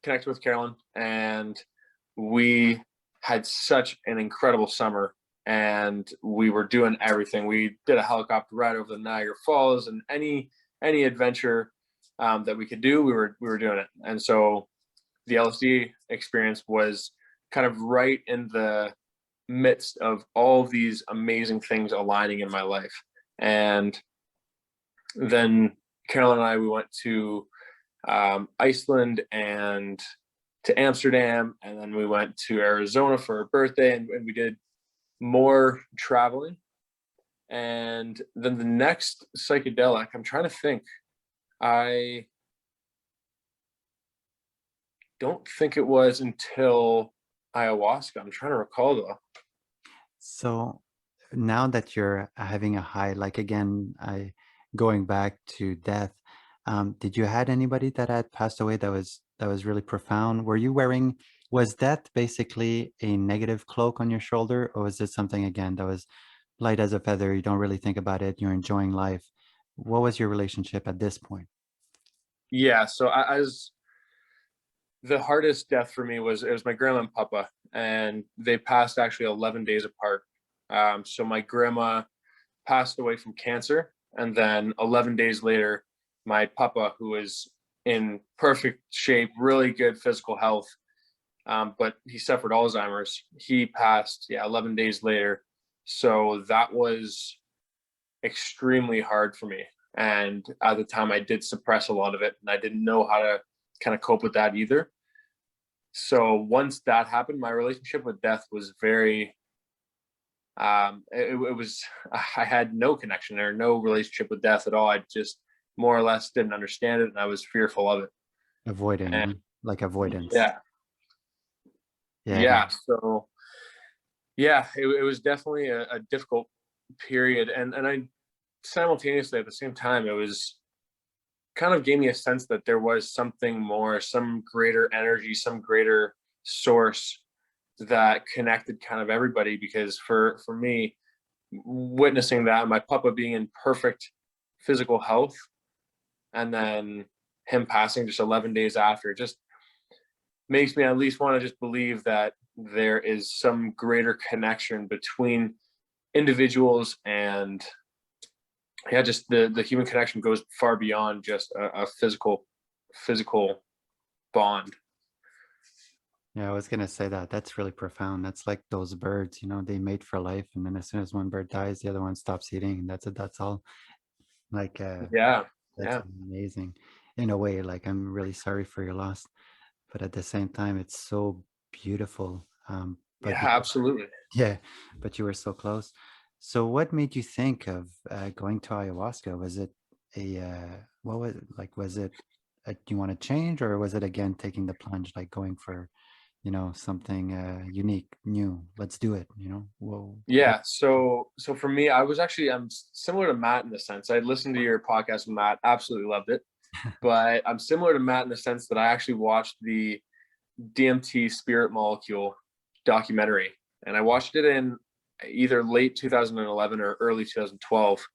Speaker 2: connecting with Carolyn, and we had such an incredible summer. And we were doing everything. We did a helicopter ride over the Niagara Falls, and any adventure that we could do, we were doing it. And so the LSD experience was kind of right in the midst of all of these amazing things aligning in my life. And then Carolyn and I, we went to Iceland and to Amsterdam, and then we went to Arizona for her birthday, and we did more traveling. And then the next psychedelic, I'm trying to think, I don't think it was until ayahuasca. I'm trying to recall though.
Speaker 1: So now that you're having a high, like again, going back to death, did you had anybody that had passed away that was really profound? Were you wearing, was death basically a negative cloak on your shoulder, or was it something again that was light as a feather? You don't really think about it. You're enjoying life. What was your relationship at this point?
Speaker 2: Yeah, so as the hardest death for me was, it was my grandma and papa, and they passed actually 11 days apart. So my grandma passed away from cancer, and then 11 days later, my papa, who was in perfect shape, really good physical health, but he suffered Alzheimer's. He passed, 11 days later. So that was extremely hard for me. And at the time, I did suppress a lot of it, and I didn't know how to kind of cope with that either. So once that happened, my relationship with death was very, it was, I had no connection or no relationship with death at all. I just more or less didn't understand it, and I was fearful of it.
Speaker 1: Avoiding,
Speaker 2: And
Speaker 1: huh? Like avoidance.
Speaker 2: yeah,
Speaker 1: Yeah.
Speaker 2: yeah. So yeah, it was definitely a difficult period. And I simultaneously at the same time, it was kind of gave me a sense that there was something more, some greater energy, some greater source that connected kind of everybody. Because for me, witnessing that, my papa being in perfect physical health, and then him passing just 11 days after, it just makes me at least want to just believe that there is some greater connection between individuals. And yeah, just the human connection goes far beyond just a physical bond.
Speaker 1: Yeah, I was gonna say that. That's really profound. That's like those birds, they mate for life, and then as soon as one bird dies, the other one stops eating, and that's it. That's all. Like,
Speaker 2: Yeah,
Speaker 1: that's
Speaker 2: yeah,
Speaker 1: amazing. In a way, like I'm really sorry for your loss, but at the same time, it's so beautiful. But
Speaker 2: yeah, absolutely.
Speaker 1: yeah, but you were so close. So, what made you think of going to ayahuasca? Was it what was it like? Was it you want to change, or was it again taking the plunge, like going for something unique, new? Let's do it. Whoa.
Speaker 2: Yeah, so for me, I'm similar to Matt in the sense I listened to your podcast with Matt, absolutely loved it. But I'm similar to Matt in the sense that I actually watched the DMT Spirit Molecule documentary, and I watched it in either late 2011 or early 2012.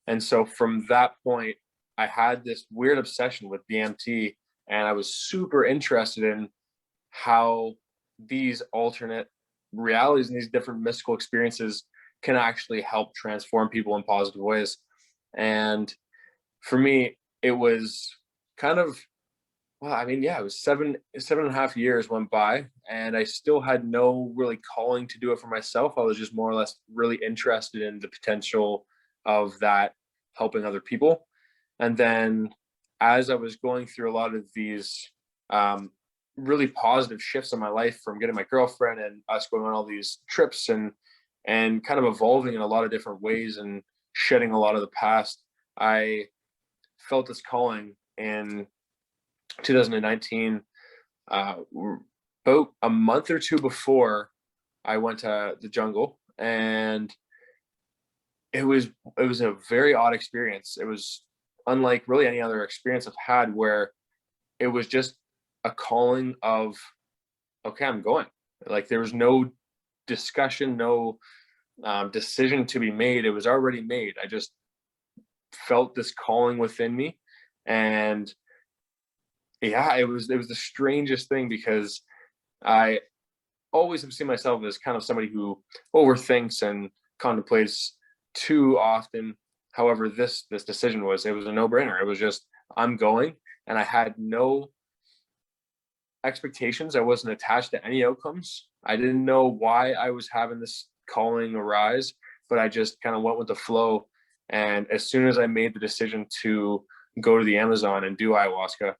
Speaker 2: And so from that point, I had this weird obsession with DMT, and I was super interested in how these alternate realities and these different mystical experiences can actually help transform people in positive ways. And for me, it was kind of, well, I mean, yeah, it was 7.5 years went by, and I still had no really calling to do it for myself. I was just more or less really interested in the potential of that helping other people. And then as I was going through a lot of these really positive shifts in my life, from getting my girlfriend and us going on all these trips, and kind of evolving in a lot of different ways and shedding a lot of the past, I felt this calling in 2019, about a month or two before I went to the jungle. And it was a very odd experience. It was unlike really any other experience I've had, where it was just a calling of, okay, I'm going. Like there was no discussion, no decision to be made. It was already made. I just felt this calling within me. And yeah, it was the strangest thing, because I always have seen myself as kind of somebody who overthinks and contemplates too often. However, this decision was, it was a no-brainer. It was just, I'm going, and I had no expectations. I wasn't attached to any outcomes. I didn't know why I was having this calling arise, but I just kind of went with the flow. And as soon as I made the decision to go to the Amazon and do ayahuasca,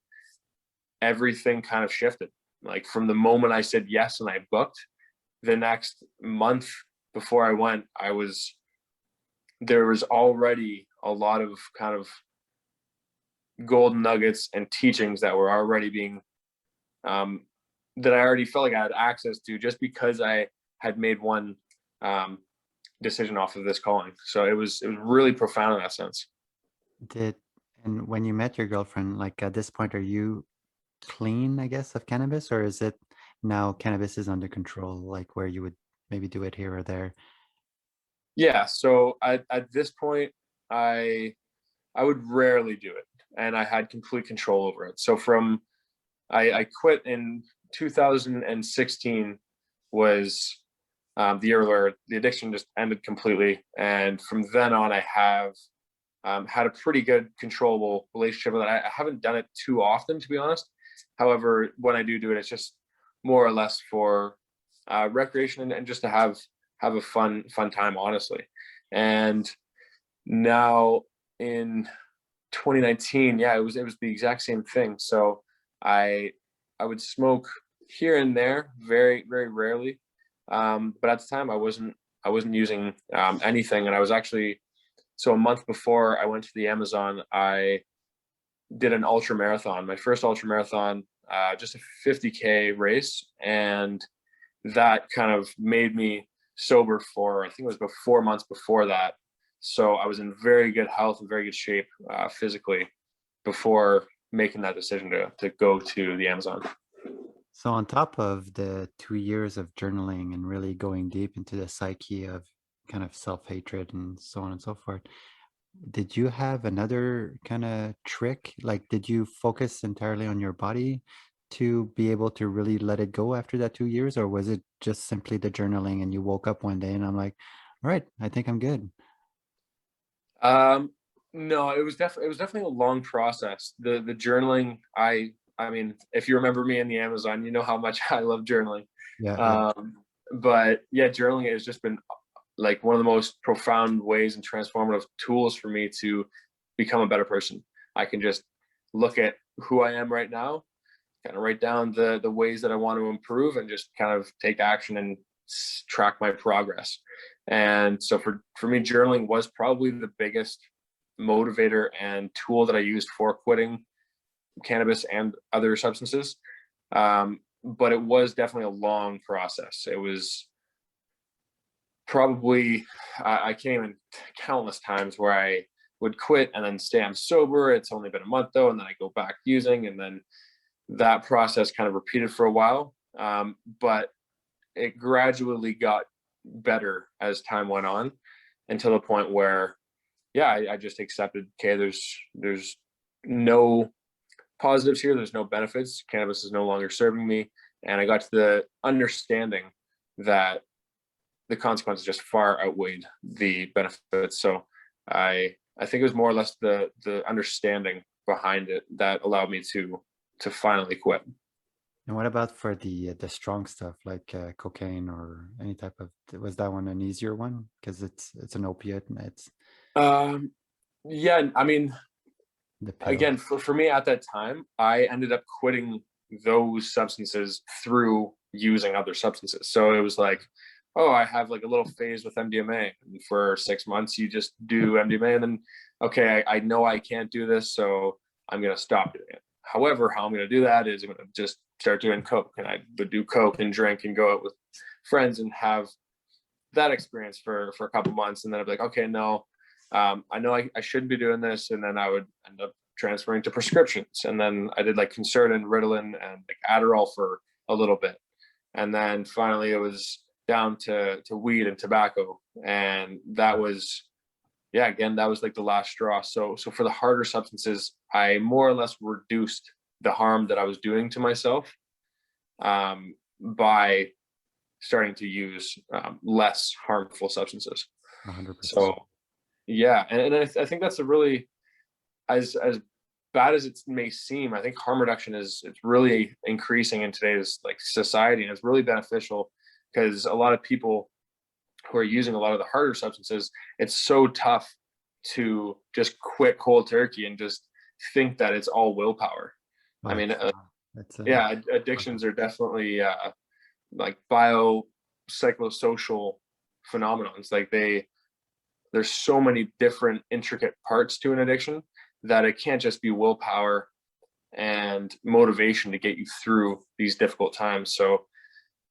Speaker 2: everything kind of shifted. Like from the moment I said yes and I booked, the next month before I went, there was already a lot of kind of golden nuggets and teachings that were already being that I already felt like I had access to, just because I had made one decision off of this calling. So it was really profound in that sense.
Speaker 1: And when you met your girlfriend, like at this point, are you clean, I guess, of cannabis, or is it now cannabis is under control, like where you would maybe do it here or there?
Speaker 2: Yeah. So at this point, I would rarely do it, and I had complete control over it. So I quit in 2016 was the year where the addiction just ended completely. And from then on, I have had a pretty good controllable relationship with it. I haven't done it too often, to be honest. However, when I do it, it's just more or less for recreation, and just to have a fun time, honestly. And now in 2019, yeah, it was the exact same thing. So I would smoke here and there, very very rarely, but at the time I wasn't using anything. And I was actually, so a month before I went to the Amazon, I did an ultra marathon, my first ultra marathon, just a 50K race, and that kind of made me sober for, I think it was about 4 months before that. So I was in very good health and very good shape physically before making that decision to go to the Amazon.
Speaker 1: So on top of the 2 years of journaling and really going deep into the psyche of kind of self-hatred and so on and so forth, did you have another kind of trick? Like, did you focus entirely on your body to be able to really let it go after that 2 years? Or was it just simply the journaling and you woke up one day and I'm like, all right, I think I'm good?
Speaker 2: No, it was definitely a long process. The journaling, I mean, if you remember me in the Amazon, you know how much I love journaling.
Speaker 1: Yeah, yeah.
Speaker 2: But yeah, journaling has just been like one of the most profound ways and transformative tools for me to become a better person. I can just look at who I am right now, kind of write down the ways that I want to improve, and just kind of take action and track my progress. And so for me, journaling was probably the biggest motivator and tool that I used for quitting cannabis and other substances. But it was definitely a long process. It was probably, I came in countless times where I would quit and then stay on sober. It's only been a month though, and then I go back using, and then that process kind of repeated for a while. But it gradually got better as time went on, until the point where, yeah, I just accepted, okay, there's no positives here. There's no benefits. Cannabis is no longer serving me. And I got to the understanding that the consequences just far outweighed the benefits. So I think it was more or less the understanding behind it that allowed me to finally quit.
Speaker 1: And what about for the strong stuff like cocaine or any type of, was that one an easier one? Because it's an opiate and it's
Speaker 2: Yeah, I mean,
Speaker 1: the pill.
Speaker 2: again, for me at that time, I ended up quitting those substances through using other substances. So it was like, oh, I have like a little phase with MDMA. And for 6 months, you just do MDMA, and then, okay, I know I can't do this, so I'm going to stop doing it. However, how I'm going to do that is I'm going to just start doing coke, and I would do coke and drink and go out with friends and have that experience for a couple months, and then I'd be like, okay, no, I know I shouldn't be doing this, and then I would end up transferring to prescriptions, and then I did like Concerta, Ritalin, and like Adderall for a little bit, and then finally it was down to weed and tobacco, and that was yeah, again, that was like the last straw. So for the harder substances, I more or less reduced the harm that I was doing to myself, by starting to use less harmful substances.
Speaker 1: 100%.
Speaker 2: So yeah, and I think that's a really, as bad as it may seem, I think harm reduction is, it's really increasing in today's like society, and it's really beneficial because a lot of people who are using a lot of the harder substances, it's so tough to just quit cold turkey and just think that it's all willpower. I
Speaker 1: Well,
Speaker 2: mean,
Speaker 1: it's
Speaker 2: yeah, addictions are definitely like psychosocial phenomenons. Like there's so many different intricate parts to an addiction that it can't just be willpower and motivation to get you through these difficult times. So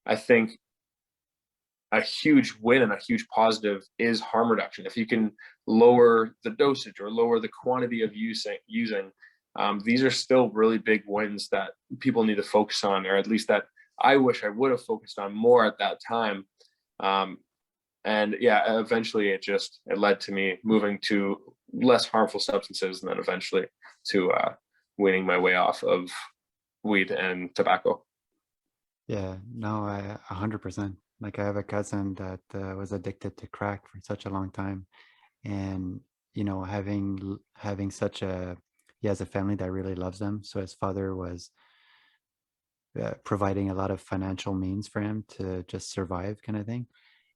Speaker 2: I think a huge win and a huge positive is harm reduction. If you can lower the dosage or lower the quantity of using, these are still really big wins that people need to focus on, or at least that I wish I would have focused on more at that time. And yeah, eventually it led to me moving to less harmful substances, and then eventually to weaning my way off of weed and tobacco.
Speaker 1: Yeah, no, 100%. Like I have a cousin that was addicted to crack for such a long time, and having such a he has a family that really loves him. So his father was providing a lot of financial means for him to just survive, kind of thing.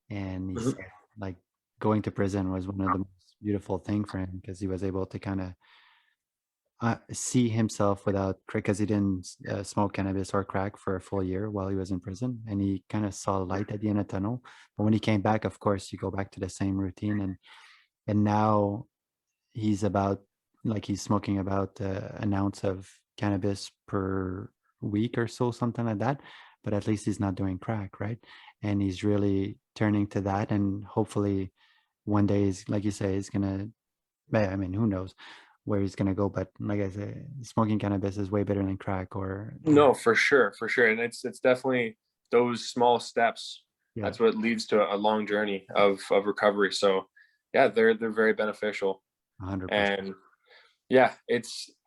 Speaker 1: And he
Speaker 2: Mhm.
Speaker 1: said, like, going to prison was one of the most beautiful thing for him because he was able to kind of see himself without crack, because he didn't smoke cannabis or crack for a full year while he was in prison, and he kind of saw light at the end of the tunnel. But when he came back, of course, you go back to the same routine, and now he's about he's smoking about an ounce of cannabis per week or so, something like that. But at least he's not doing crack, right? And he's really turning to that, and hopefully one day he's, like you say, he's gonna, I mean, who knows where he's gonna go, but like I say, smoking cannabis is way better than crack or
Speaker 2: No, for sure, and it's definitely those small steps.
Speaker 1: yeah,
Speaker 2: That's what leads to a long journey of recovery. So, yeah, they're very beneficial,
Speaker 1: 100%.
Speaker 2: and yeah,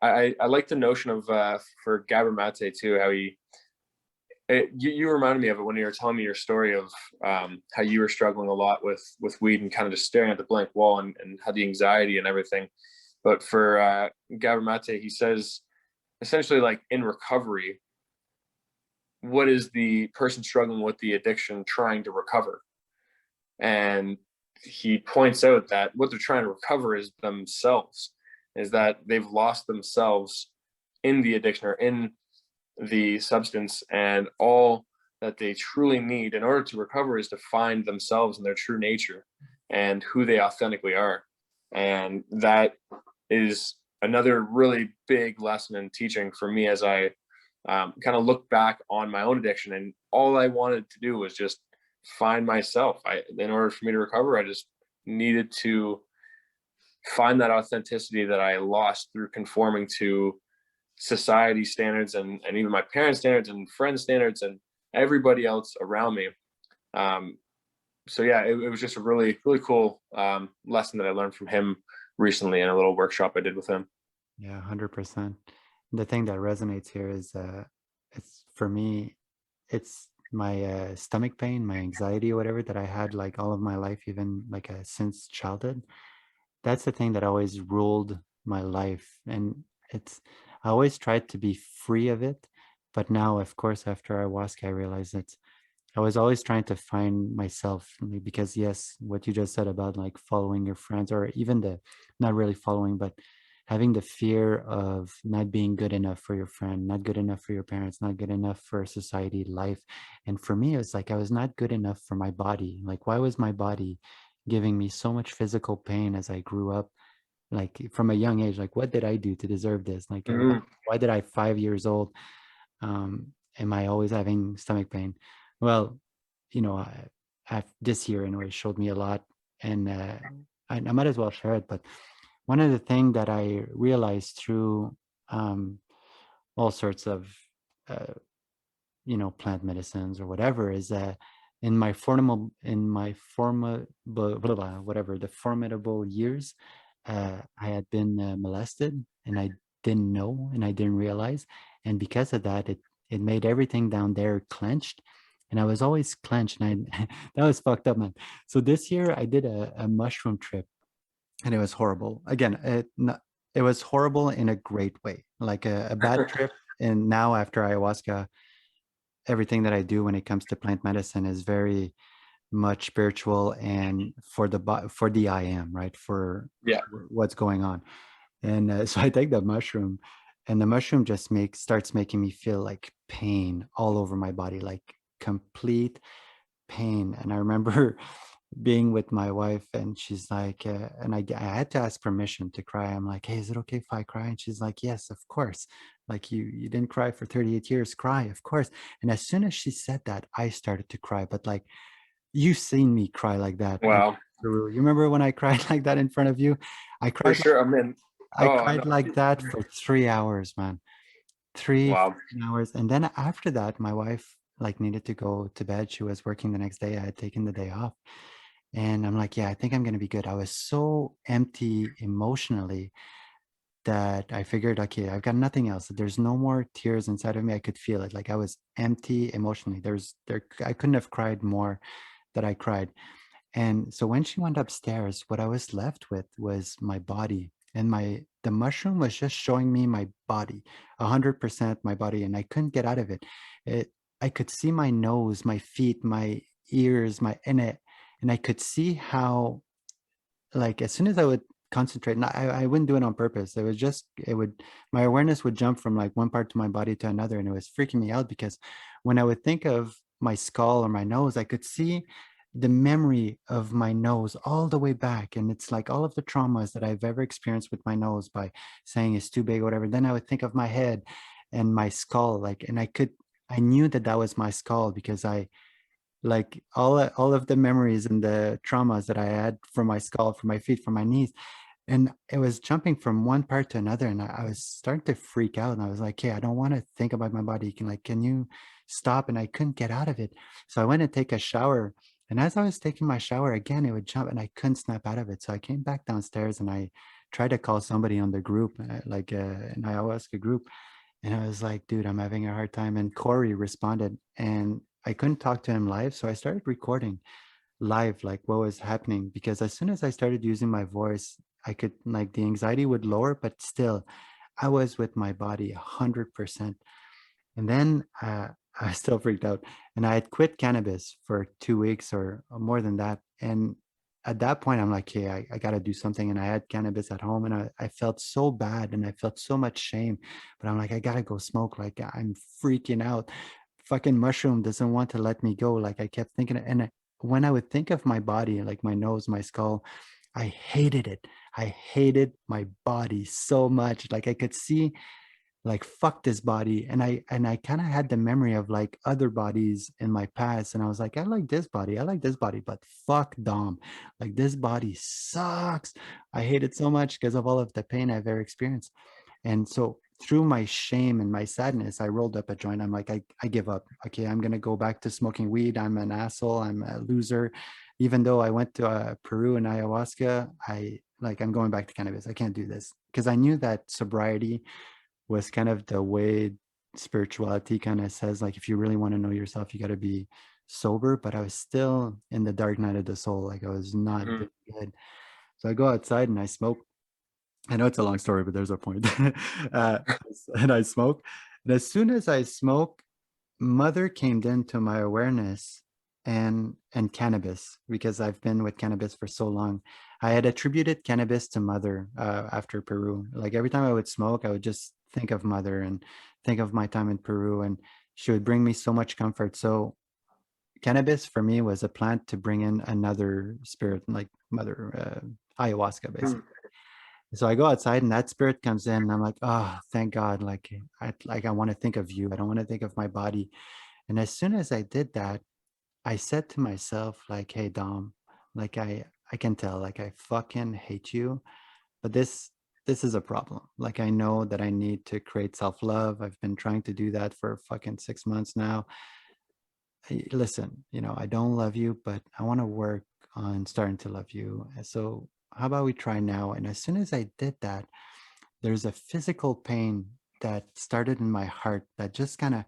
Speaker 2: I like the notion of for Gabor Mate too. How you reminded me of it when you were telling me your story of how you were struggling a lot with weed and kind of just staring at the blank wall, and how the anxiety and everything. But for Gabor Mate, he says essentially like in recovery, what is the person struggling with the addiction trying to recover? And he points out that what they're trying to recover is themselves, is that they've lost themselves in the addiction or in the substance, and all that they truly need in order to recover is to find themselves and their true nature and who they authentically are. And that is another really big lesson in teaching for me as I kind of look back on my own addiction, and all I wanted to do was just find myself. In order for me to recover, I just needed to find that authenticity that I lost through conforming to society standards, and even my parents' standards and friends' standards and everybody else around me. Um, so yeah, it was just a really, really cool lesson that I learned from him recently in a little workshop I did with him.
Speaker 1: Yeah, 100%. The thing that resonates here is it's for me, it's my stomach pain, my anxiety or whatever that I had like all of my life, even like since childhood. That's the thing that always ruled my life. And it's, I always tried to be free of it. But now, of course, after ayahuasca, I realized that I was always trying to find myself, because yes, what you just said about like following your friends, or even the not really following, but having the fear of not being good enough for your friend, not good enough for your parents, not good enough for society life. And for me, it was like I was not good enough for my body. Like, why was my body giving me so much physical pain as I grew up? Like from a young age, like what did I do to deserve this? Like
Speaker 2: Mm-hmm.
Speaker 1: why did I 5 years old am I always having stomach pain? Well, this year anyway showed me a lot, and I might as well share it. But one of the things that I realized through um, all sorts of uh, plant medicines or whatever is in my formidable whatever the formidable years, I had been molested, and I didn't know, and I didn't realize, and because of that, it made everything down there clenched, and I was always clenched, and I that was fucked up, man. So this year I did a mushroom trip, and it was horrible. Again, it was horrible in a great way, like a bad trip. And now after ayahuasca, everything that I do when it comes to plant medicine is very much spiritual and for the I am, right? For
Speaker 2: Yeah.
Speaker 1: what's going on. And so I take the mushroom, and the mushroom just makes starts making me feel like pain all over my body, like complete pain. And I remember being with my wife, and she's like, and I had to ask permission to cry. I'm like, hey, is it okay if I cry? And she's like, yes, of course. Like you didn't cry for 38 years, cry, of course. And as soon as she said that, I started to cry. But like, you've seen me cry like that.
Speaker 2: Wow.
Speaker 1: Peru. You remember when I cried like that in front of you? I
Speaker 2: For
Speaker 1: cried
Speaker 2: sure. I mean,
Speaker 1: I
Speaker 2: oh no.
Speaker 1: cried like that for 3 hours, man. Three
Speaker 2: Wow.
Speaker 1: fucking hours. And then after that, my wife like needed to go to bed. She was working the next day. I had taken the day off. And I'm like, yeah, I think I'm gonna be good. I was so empty emotionally that I figured, okay, I've got nothing else. There's no more tears inside of me. I could feel it. Like I was empty emotionally. I couldn't have cried more that I cried. And so when she went upstairs, what I was left with was my body. And the mushroom was just showing me my body, 100% my body, and I couldn't get out of it. I could see my nose, my feet, my ears, and I could see how, like, as soon as I would concentrate, and I wouldn't do it on purpose. My awareness would jump from like one part to my body to another, and it was freaking me out because when I would think of my skull or my nose, I could see the memory of my nose all the way back. And it's like all of the traumas that I've ever experienced with my nose by saying it's too big or whatever. Then I would think of my head and my skull, like, and I knew that that was my skull because I like all of the memories and the traumas that I had from my skull, from my feet, from my knees, and it was jumping from one part to another, and I was starting to freak out, and I was like, hey, I don't want to think about my body. Can you stop? And I couldn't get out of it. So I went to take a shower, and as I was taking my shower again, it would jump, and I couldn't snap out of it. So I came back downstairs, and I tried to call somebody on the group, like an ayahuasca group, and I was like, dude, I'm having a hard time. And Corey responded, and I couldn't talk to him live, so I started recording live, like what was happening. Because as soon as I started using my voice, I could, like, the anxiety would lower, but still, I was with my body 100%. And then I was still freaked out. And I had quit cannabis for 2 weeks or more than that. And at that point, I'm like, hey, I got to do something. And I had cannabis at home, and I felt so bad and I felt so much shame. But I'm like, I got to go smoke. Like, I'm freaking out. Fucking mushroom doesn't want to let me go. Like, I kept thinking, when I would think of my body, like my nose, my skull, I hated it. I hated my body so much. Like, I could see, like, fuck this body. And I kind of had the memory of like other bodies in my past, and I was like, I like this body, I like this body, but fuck Dom. Like, this body sucks. I hate it so much because of all of the pain I've ever experienced. And so through my shame and my sadness, I rolled up a joint. I'm like, I give up. Okay, I'm gonna go back to smoking weed. I'm an asshole, I'm a loser. Even though I went to Peru and ayahuasca, I'm going back to cannabis. I can't do this, because I knew that sobriety was kind of the way spirituality kind of says, like, if you really want to know yourself, you got to be sober. But I was still in the dark night of the soul. Like, I was not
Speaker 2: Mhm.
Speaker 1: doing good. So I go outside and I smoke. I know it's a long story, but there's a point. uh, and I smoke. And as soon as I smoke, mother came into my awareness, and cannabis, because I've been with cannabis for so long. I had attributed cannabis to mother after Peru. Like, every time I would smoke, I would just think of mother and think of my time in Peru, and she would bring me so much comfort. So cannabis for me was a plant to bring in another spirit, like mother, ayahuasca, basically.
Speaker 2: Mhm.
Speaker 1: So I go outside, and that spirit comes in, and I'm like, oh, thank God. I want to think of you. I don't want to think of my body. And as soon as I did that, I said to myself, like, hey, Dom, like, I can tell, like, I fucking hate you, but this is a problem. Like, I know that I need to create self-love. I've been trying to do that for fucking 6 months now. listen, I don't love you, but I want to work on starting to love you. So how about we try now? And as soon as I did that, there's a physical pain that started in my heart that just kind of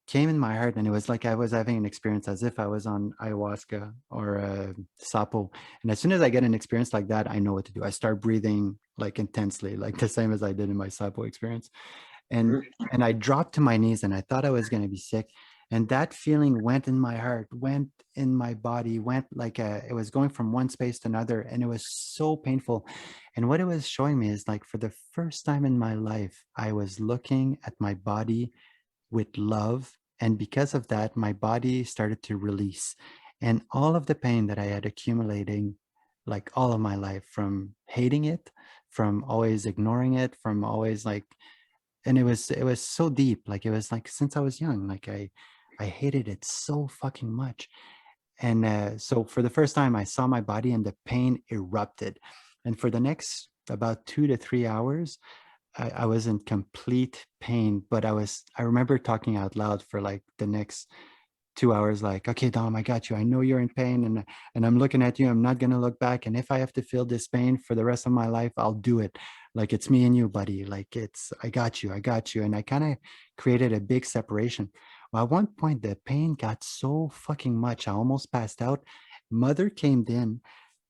Speaker 1: came in my heart, and it was like I was having an experience as if I was on ayahuasca or sapo. And as soon as I get an experience like that, I know what to do. I start breathing like intensely, like the same as I did in my sapo experience. and
Speaker 2: Mhm.
Speaker 1: and I dropped to my knees, and I thought I was going to be sick. And that feeling went in my heart, went in my body, went like it was going from one space to another, and it was so painful. And what it was showing me is like for the first time in my life, I was looking at my body with love. And because of that, my body started to release. And all of the pain that I had accumulating, like all of my life, from hating it, from always ignoring it, from always like, and it was so deep. Like it was like since I was young, like I hated it so fucking much. And so for the first time, I saw my body and the pain erupted. And for the next about 2 to 3 hours, I was in complete pain, but I remember talking out loud for like the next 2 hours, like, okay, Dom, I got you. I know you're in pain, and I'm looking at you. I'm not gonna look back. And if I have to feel this pain for the rest of my life, I'll do it. Like it's me and you, buddy. Like it's I got you, I got you. And I kind of created a big separation. Well, at one point the pain got so fucking much, I almost passed out. Mother came in,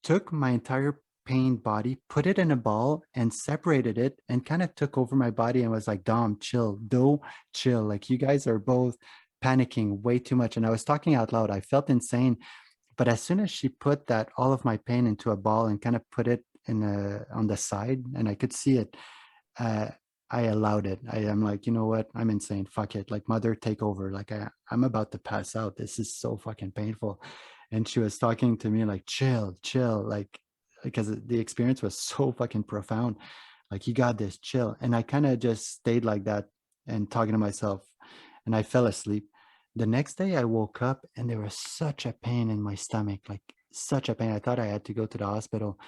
Speaker 1: took my entire pained body, put it in a ball and separated it, and kind of took over my body and was like, Dom, chill, do chill. Like you guys are both panicking way too much. And I was talking out loud. I felt insane. But as soon as she put that all of my pain into a ball and kind of put it in on the side, and I could see it, uh, I allowed it. I am like, you know what? I'm insane. Fuck it. Like, mother, take over. Like, I'm about to pass out. This is so fucking painful. And she was talking to me like, chill, chill. Like, because the experience was so fucking profound. Like, you got this, chill. And I kind of just stayed like that and talking to myself. And I fell asleep. The next day, I woke up and there was such a pain in my stomach, like, such a pain. I thought I had to go to the hospital.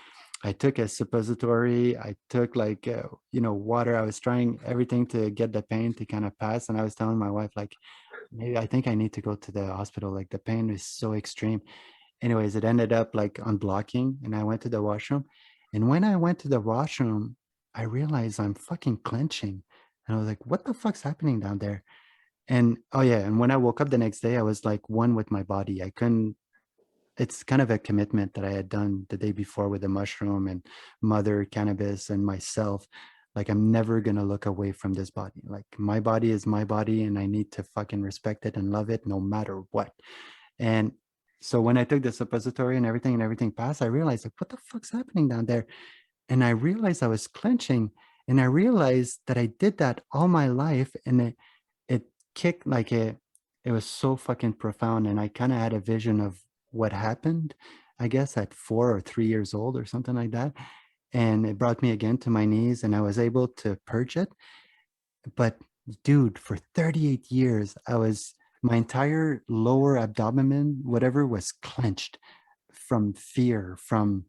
Speaker 1: I took a suppository. I took like water. I was trying everything to get the pain to kind of pass. And I was telling my wife like, maybe I think I need to go to the hospital. Like the pain is so extreme. Anyways, it ended up like unblocking, and I went to the washroom. And when I went to the washroom, I realized I'm fucking clenching. And I was like, what the fuck's happening down there? And oh yeah, and when I woke up the next day, I was like one with my body. I couldn't It's kind of a commitment that I had done the day before with the mushroom and mother cannabis and myself. Like, I'm never going to look away from this body. Like, my body is my body, and I need to fucking respect it and love it no matter what. And so when I took the suppository and everything passed, I realized, like, what the fuck's happening down there? And I realized I was clenching, and I realized that I did that all my life. And it kicked like it was so fucking profound. And I kind of had a vision of what happened, I guess at 4 or 3 years old or something like that. And it brought me again to my knees, and I was able to purge it. But dude, for 38 years, my entire lower abdomen, whatever, was clenched from fear, from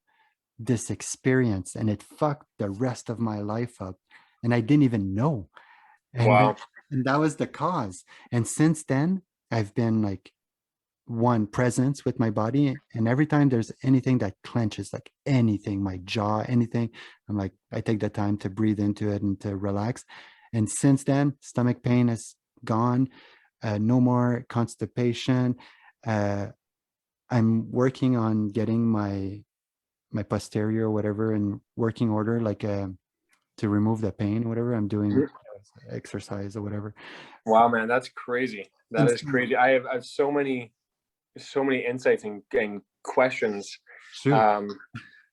Speaker 1: this experience. And it fucked the rest of my life up. And I didn't even know. And
Speaker 2: Wow.
Speaker 1: and that was the cause. And since then, I've been like one presence with my body. And every time there's anything that clenches, like anything, my jaw, anything, I'm like, I take the time to breathe into it and to relax. And since then, stomach pain is gone. No more constipation. Uh, I'm working on getting my posterior or whatever in working order, like to remove the pain, whatever. I'm doing exercise or whatever.
Speaker 2: Wow, man, that's crazy. That is
Speaker 1: Insane.
Speaker 2: crazy. I have so many insights and questions.
Speaker 1: Shoot.
Speaker 2: Um,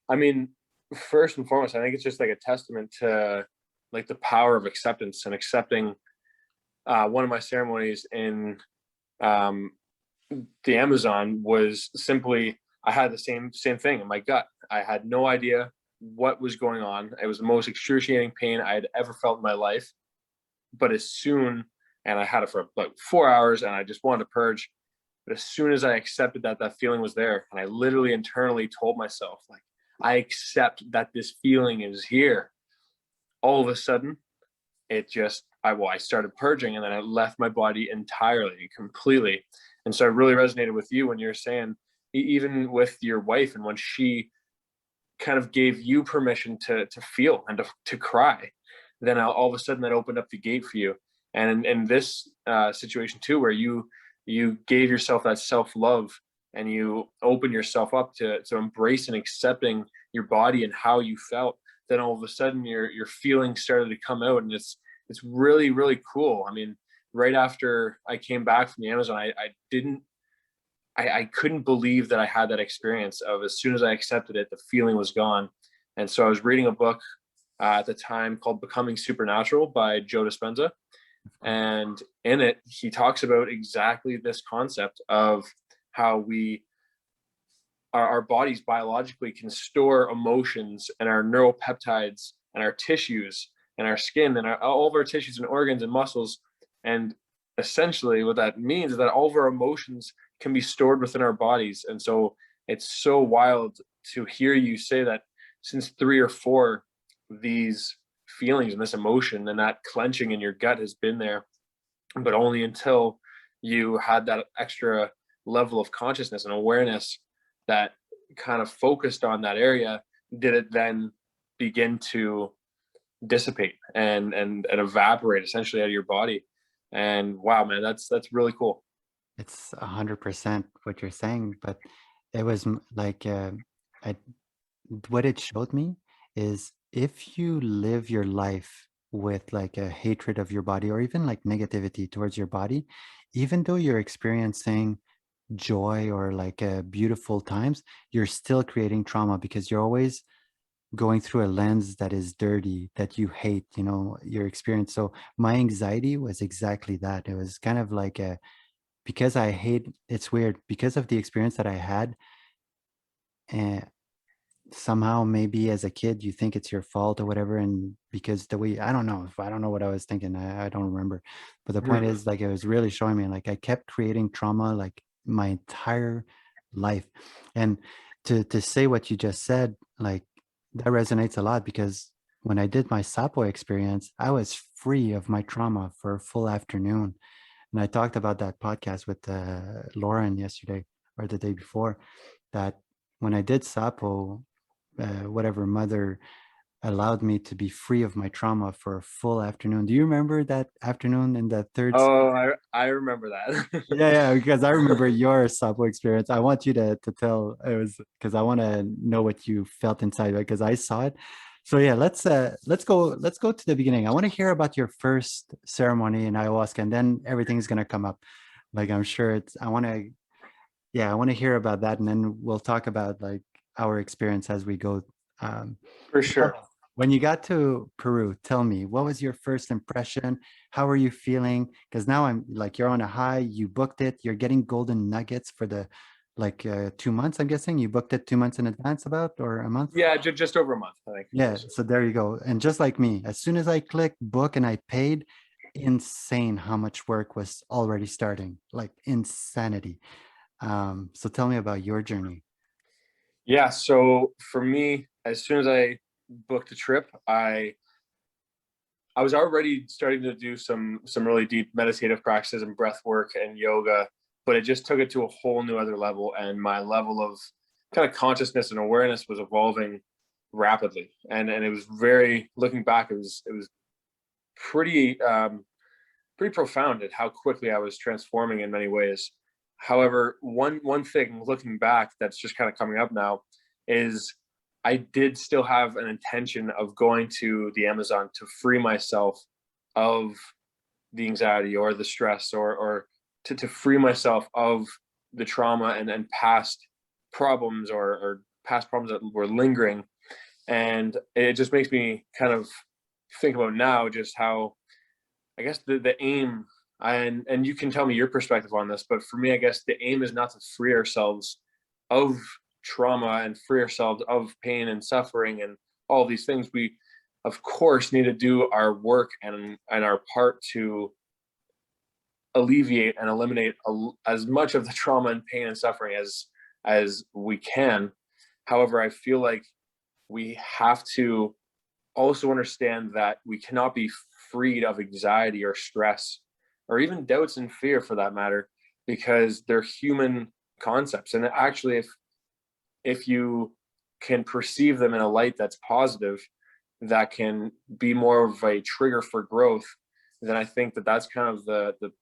Speaker 2: I mean, first and foremost, I think it's just like a testament to like the power of acceptance and accepting. One of my ceremonies in um, the Amazon was simply I had the same thing in my gut. I had no idea what was going on. It was the most excruciating pain I had ever felt in my life. But as soon and I had it for like 4 hours, and I just wanted to purge. But as soon as I accepted that that feeling was there, and I literally internally told myself, like, I accept that this feeling is here. All of a sudden, it just, I started purging, and then I left my body entirely, completely. And so I really resonated with you when you're saying, even with your wife, and when she kind of gave you permission to feel and to cry, then all of a sudden that opened up the gate for you. And in this situation too, where you gave yourself that self-love, and you open yourself up to embrace and accepting your body and how you felt, then all of a sudden your feelings started to come out, and it's really, really cool. I mean, right after I came back from the Amazon, I couldn't believe that I had that experience of, as soon as I accepted it, the feeling was gone. And so I was reading a book at the time called Becoming Supernatural by Joe Dispenza. And in it, he talks about exactly this concept of how our bodies biologically can store emotions and our neuropeptides and our tissues and our skin and all of our tissues and organs and muscles. And essentially what that means is that all of our emotions can be stored within our bodies. And so it's so wild to hear you say that since 3 or 4, these feelings and this emotion and that clenching in your gut has been there, but only until you had that extra level of consciousness and awareness that kind of focused on that area did it then begin to dissipate and evaporate essentially out of your body. And wow, man, that's really cool.
Speaker 1: It's 100% what you're saying, but it was like I, what it showed me is, if you live your life with like a hatred of your body or even like negativity towards your body, even though you're experiencing joy or like beautiful times, you're still creating trauma because you're always going through a lens that is dirty, that you hate, your experience. So my anxiety was exactly that. It was kind of like because I hate, it's weird, because of the experience that I had, and somehow maybe as a kid you think it's your fault or whatever, and because the way, I don't know what I was thinking, I don't remember, but the point
Speaker 2: Mhm.
Speaker 1: is, like, it was really showing me, like, I kept creating trauma like my entire life. And to say what you just said, like, that resonates a lot, because when I did my sapo experience, I was free of my trauma for a full afternoon. And I talked about that podcast with Lauren yesterday or the day before, that when I did sapo, whatever mother allowed me to be free of my trauma for a full afternoon. Do you remember that afternoon in the third?
Speaker 2: Oh, I remember that.
Speaker 1: Yeah, yeah, because I remember your sapo experience. I want you to tell, it was because I want to know what you felt inside, because I saw it. So yeah, let's go to the beginning. I want to hear about your first ceremony in ayahuasca, and then everything's gonna come up. Like, I'm sure it's, I want to hear about that, and then we'll talk about like our experience as we go. Um,
Speaker 2: For
Speaker 1: so tell
Speaker 2: sure.
Speaker 1: me, when you got to Peru, tell me, what was your first impression? How are you feeling? Because now I'm like, you're on a high. You booked it. You're getting golden nuggets for the 2 months. I'm guessing you booked it 2 months in advance, about, or a month.
Speaker 2: Yeah, just over a month, I think it
Speaker 1: Yeah.
Speaker 2: was.
Speaker 1: So there you go. And just like me, as soon as I clicked book and I paid, insane how much work was already starting. Like, insanity. So tell me about your journey.
Speaker 2: Yeah, so for me, as soon as I booked a trip, I was already starting to do some really deep meditative practices and breath work and yoga, but it just took it to a whole new other level. And my level of kind of consciousness and awareness was evolving rapidly. And it was very, looking back, it was pretty pretty profound at how quickly I was transforming in many ways. However, one thing looking back that's just kind of coming up now is I did still have an intention of going to the Amazon to free myself of the anxiety or the stress, or to free myself of the trauma and past problems, or past problems that were lingering. And it just makes me kind of think about now just how, I guess, the aim, and you can tell me your perspective on this, but for me, I guess the aim is not to free ourselves of trauma and free ourselves of pain and suffering and all these things. We of course need to do our work and our part to alleviate and eliminate as much of the trauma and pain and suffering as we can. However, I feel like we have to also understand that we cannot be freed of anxiety or stress or even doubts and fear, for that matter, because they're human concepts. And actually, if you can perceive them in a light that's positive, that can be more of a trigger for growth, then I think that that's kind of the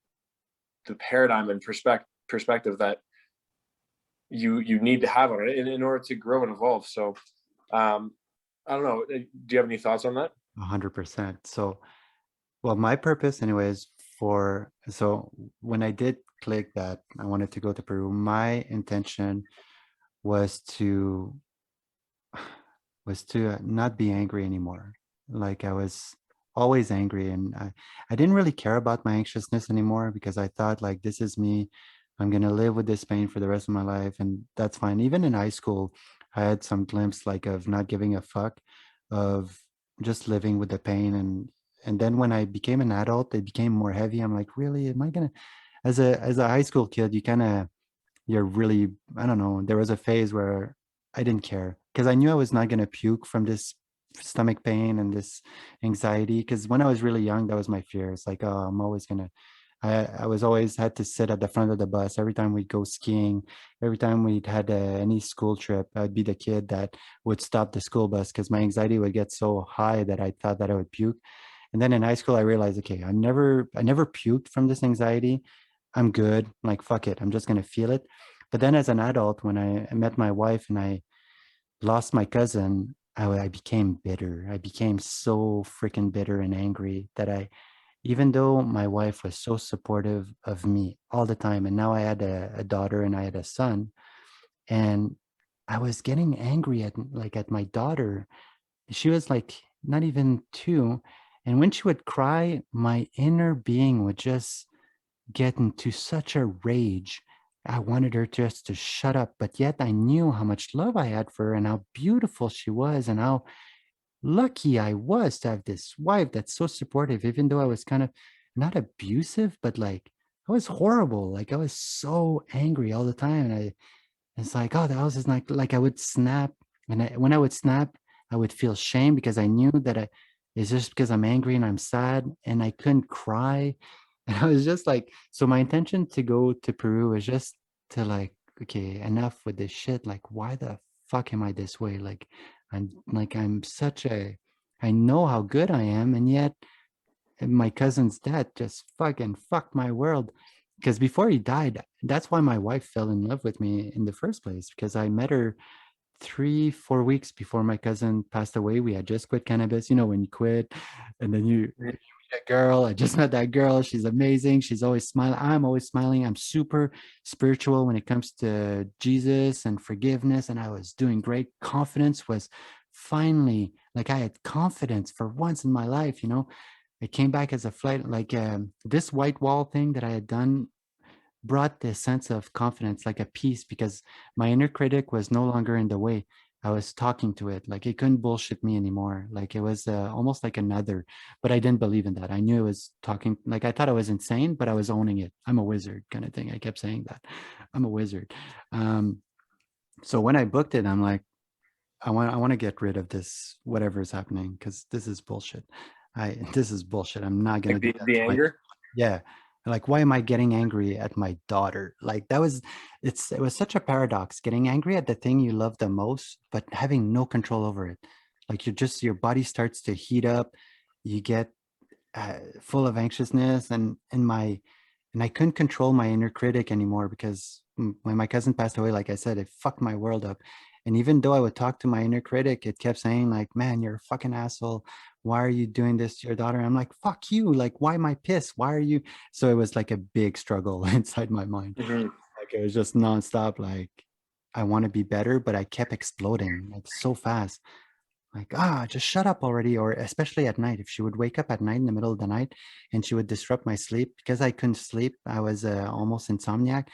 Speaker 2: paradigm and perspective that you need to have on it in order to grow and evolve. So I don't know. Do you have any thoughts on that?
Speaker 1: 100%. So, well, my purpose, anyways, so when I did click that I wanted to go to Peru, my intention was to not be angry anymore. Like I was always angry, and I didn't really care about my anxiousness anymore because I thought like this is me. I'm gonna live with this pain for the rest of my life, and that's fine. Even in high school, I had some glimpse like of not giving a fuck, of just living with the pain, and then when I became an adult, it became more heavy. I'm like, really, am I gonna? As a high school kid, you're really, I don't know, there was a phase where I didn't care because I knew I was not going to puke from this stomach pain and this anxiety, because when I was really young, that was my fear. It's like, oh, I'm always going to, I was always had to sit at the front of the bus every time we'd go skiing. Every time we'd had any school trip, I'd be the kid that would stop the school bus because my anxiety would get so high that I thought that I would puke. And then in high school, I realized, okay, I never puked from this anxiety. I'm good. Like, fuck it. I'm just going to feel it. But then as an adult, when I met my wife and I lost my cousin, I became bitter. I became so freaking bitter and angry that even though my wife was so supportive of me all the time, and now I had a daughter and I had a son, and I was getting angry at my daughter. She was like not even two. And when she would cry, my inner being would just get into such a rage. I wanted her just to shut up, but yet I knew how much love I had for her and how beautiful she was and how lucky I was to have this wife that's so supportive, even though I was kind of not abusive, but like I was horrible. Like I was so angry all the time. And it's like, oh, the house is like I would snap. And when I would snap, I would feel shame because I knew that it's just because I'm angry and I'm sad and I couldn't cry. And I was just like, so my intention to go to Peru was just to like, okay, enough with this shit. Like, why the fuck am I this way? I'm such I know how good I am. And yet my cousin's death just fucking fucked my world. Because before he died, that's why my wife fell in love with me in the first place, because I met her 3 4 weeks before my cousin passed away. We had just quit cannabis, when you quit and then you
Speaker 2: Mhm.
Speaker 1: meet a girl. I just met that girl. She's amazing. She's always smiling. I'm always smiling. I'm super spiritual when it comes to Jesus and forgiveness, and I was doing great. Confidence was finally, like, I had confidence for once in my life. I came back as a flight, like this white wall thing that I had done brought this sense of confidence, like a peace, because my inner critic was no longer in the way. I was talking to it, like it couldn't bullshit me anymore. Like it was almost like another, but I didn't believe in that. I knew it was talking, like I thought I was insane, but I was owning it. I'm a wizard kind of thing. I kept saying that. I'm a wizard. Um, so when I booked it, I'm like, I want to get rid of this, whatever is happening, because this is bullshit. This is bullshit. I'm not gonna
Speaker 2: Like
Speaker 1: do
Speaker 2: the
Speaker 1: that
Speaker 2: the
Speaker 1: to my
Speaker 2: anger.
Speaker 1: yeah. Like, why am I getting angry at my daughter? Like it was such a paradox, getting angry at the thing you love the most, but having no control over it. Like your body starts to heat up, you get full of anxiousness, and I couldn't control my inner critic anymore because when my cousin passed away, like I said, it fucked my world up. And even though I would talk to my inner critic, it kept saying like, man, you're a fucking asshole. Why are you doing this to your daughter? I'm like, fuck you. Like, why am I pissed? Why are you? So it was like a big struggle inside my mind.
Speaker 2: Mhm.
Speaker 1: Like it was just nonstop. Like I want to be better, but I kept exploding like so fast. Like, just shut up already. Or especially at night, if she would wake up at night in the middle of the night and she would disrupt my sleep because I couldn't sleep. I was almost insomniac.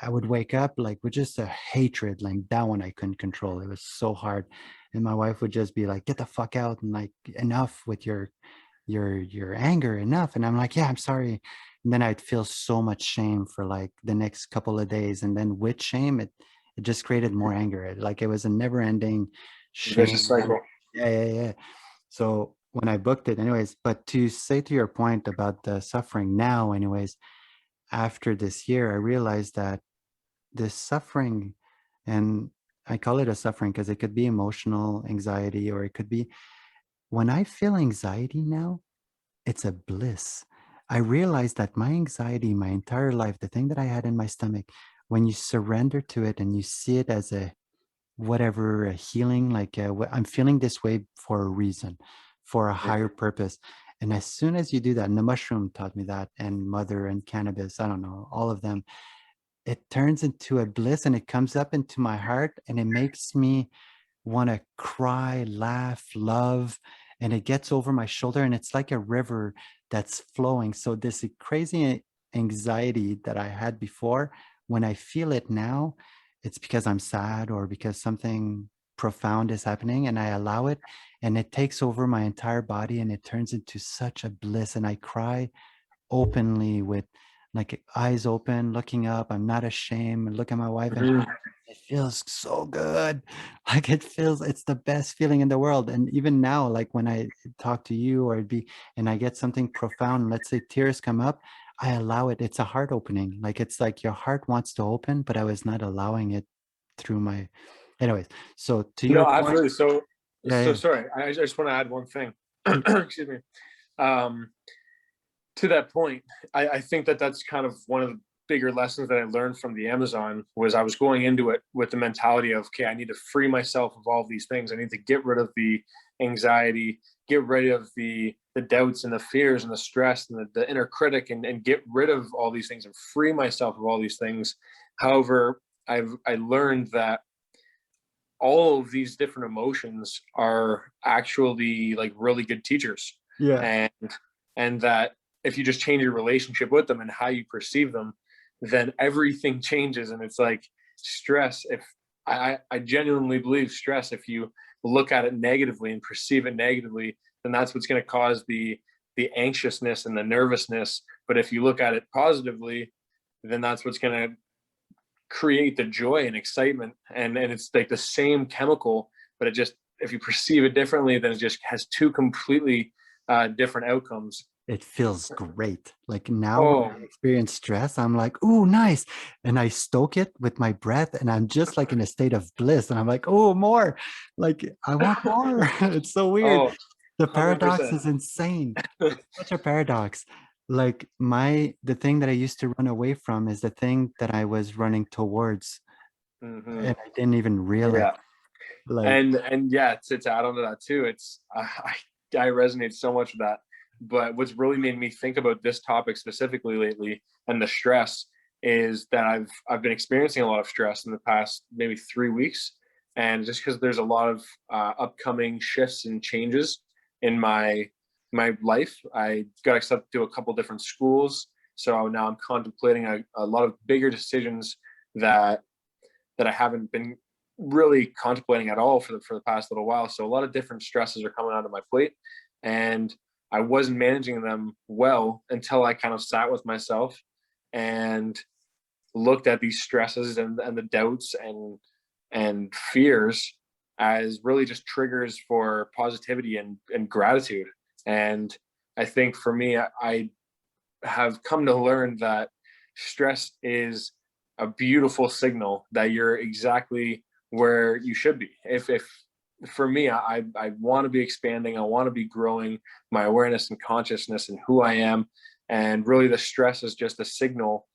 Speaker 1: I would wake up like with just a hatred, like that one I couldn't control. It was so hard. And my wife would just be like, get the fuck out, and like, enough with your anger, enough. And I'm like, yeah, I'm sorry. And then I'd feel so much shame for like the next couple of days. And then with shame, it just created more anger. Like it was a never ending
Speaker 2: Vicious
Speaker 1: shame.
Speaker 2: cycle.
Speaker 1: Yeah, yeah, yeah. So when I booked it, anyways, but to say to your point about the suffering now, anyways, after this year, I realized that this suffering, and I call it a suffering because it could be emotional anxiety, or it could be when I feel anxiety now, it's a bliss. I realized that my anxiety, my entire life, the thing that I had in my stomach, when you surrender to it and you see it as a whatever, a healing, like I'm feeling this way for a reason, for a higher purpose. And as soon as you do that, and the mushroom taught me that, and mother and cannabis, I don't know, all of them, it turns into a bliss and it comes up into my heart and it makes me want to cry, laugh, love, and it gets over my shoulder and it's like a river that's flowing. So this crazy anxiety that I had before, when I feel it now, it's because I'm sad or because something profound is happening and I allow it and it takes over my entire body and it turns into such a bliss and I cry openly with like eyes open, looking up. I'm not ashamed. Look at my wife and
Speaker 2: Mhm.
Speaker 1: it feels so good. Like it feels, it's the best feeling in the world. And even now, like when I talk to you or and I get something profound, let's say tears come up, I allow it. It's a heart opening. Like it's like your heart wants to open, but I was not allowing it through my, anyways. So to your
Speaker 2: No,
Speaker 1: point,
Speaker 2: absolutely. So,
Speaker 1: yeah, yeah.
Speaker 2: sorry. I just want to add one thing.
Speaker 1: Shoot.
Speaker 2: Excuse me. Um, to that point, I think that that's kind of one of the bigger lessons that I learned from the Amazon was I was going into it with the mentality of, okay, I need to free myself of all these things. I need to get rid of the anxiety, get rid of the doubts and the fears and the stress and the inner critic and get rid of all these things and free myself of all these things. However, I learned that all of these different emotions are actually like really good teachers,
Speaker 1: Yeah.
Speaker 2: and that if you just change your relationship with them and how you perceive them, then everything changes. And it's like stress, if I genuinely believe stress, if you look at it negatively and perceive it negatively, then that's what's going to cause the anxiousness and the nervousness. But if you look at it positively, then that's what's going to create the joy and excitement. And it's like the same chemical, but it just, if you perceive it differently, then it just has two completely different outcomes.
Speaker 1: It feels great. Like now when
Speaker 2: Oh,
Speaker 1: I experience stress, I'm like, "Ooh, nice." And I stoke it with my breath and I'm just like in a state of bliss. And I'm like, "Oh, more." Like I want more. It's so weird.
Speaker 2: oh,
Speaker 1: The paradox
Speaker 2: 100%.
Speaker 1: is insane. It's such a paradox. Like the thing that I used to run away from is the thing that I was running towards.
Speaker 2: Hmm.
Speaker 1: And I didn't even realize.
Speaker 2: Yeah.
Speaker 1: Like,
Speaker 2: And yeah, to add on to that too, it's I resonate so much with that. But what's really made me think about this topic specifically lately and the stress is that I've been experiencing a lot of stress in the past maybe 3 weeks, and just because there's a lot of upcoming shifts and changes in my life, I got accepted to a couple different schools, so now I'm contemplating a lot of bigger decisions that I haven't been really contemplating at all for the past little while. So a lot of different stresses are coming onto my plate, and I wasn't managing them well until I kind of sat with myself and looked at these stresses and the doubts and fears as really just triggers for positivity and gratitude. And I think for me, I have come to learn that stress is a beautiful signal that you're exactly where you should be. If for me, I want to be expanding, I want to be growing my awareness and consciousness and who I am, and really the stress is just a signal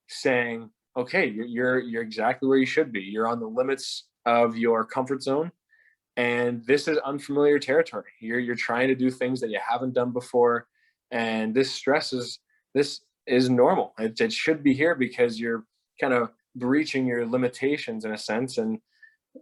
Speaker 2: saying, okay, you're exactly where you should be. You're on the limits of your comfort zone, and this is unfamiliar territory. You're trying to do things that you haven't done before, and this is normal. It should be here because you're kind of breaching your limitations in a sense. And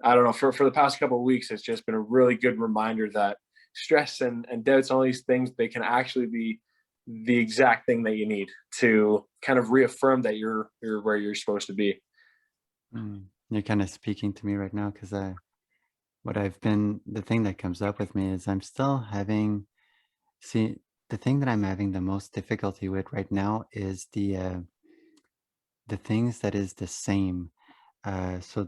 Speaker 2: I don't know, for the past couple of weeks, it's just been a really good reminder that stress and doubts, all these things, they can actually be the exact thing that you need to kind of reaffirm that you're where you're supposed to be.
Speaker 1: you're kind of speaking to me right now because the thing that comes up with me is I'm still having, see, the thing that I'm having the most difficulty with right now is the things that is the same. So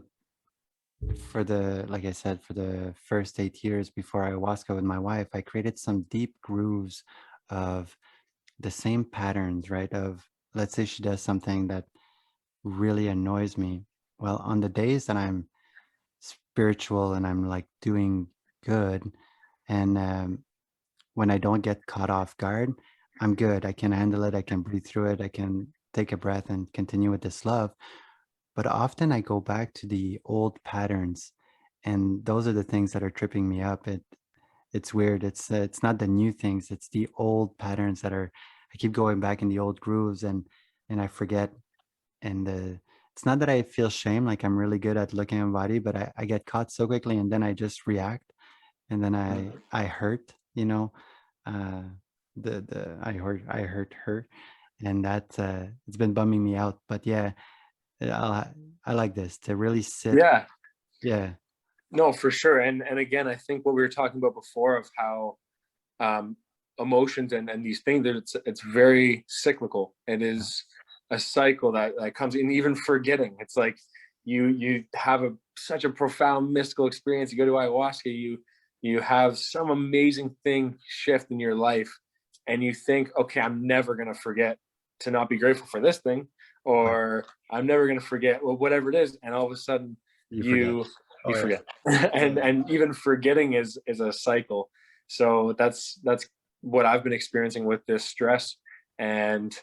Speaker 1: like I said, for the first 8 years before ayahuasca with my wife, I created some deep grooves of the same patterns, right? Of let's say she does something that really annoys me. Well, on the days that I'm spiritual and I'm like doing good, and when I don't get caught off guard, I'm good. I can handle it. I can breathe through it. I can take a breath and continue with this love. But often I go back to the old patterns, and those are the things that are tripping me up. It's weird. It's not the new things. It's the old patterns that are. I keep going back in the old grooves, and I forget. And it's not that I feel shame, like I'm really good at looking at my body, but I get caught so quickly, and then I just react, and then I hurt. Uh, the I hurt her, and that it's been bumming me out. But yeah, I like this to really sit.
Speaker 2: Yeah,
Speaker 1: Yeah,
Speaker 2: no, for sure. And again, I think what we were talking about before of how um, emotions and these things, that it's very cyclical. It is a cycle that comes in. Even forgetting, it's like you have such a profound mystical experience. You go to ayahuasca, you have some amazing thing shift in your life, and you think, okay, I'm never gonna forget to not be grateful for this thing,
Speaker 1: right.
Speaker 2: or I'm never gonna forget, well, whatever it is, and all of a sudden
Speaker 1: You forget.
Speaker 2: you
Speaker 1: Oh yeah.
Speaker 2: forget.
Speaker 1: Oh yeah.
Speaker 2: And even forgetting is a cycle. So that's what I've been experiencing with this stress. And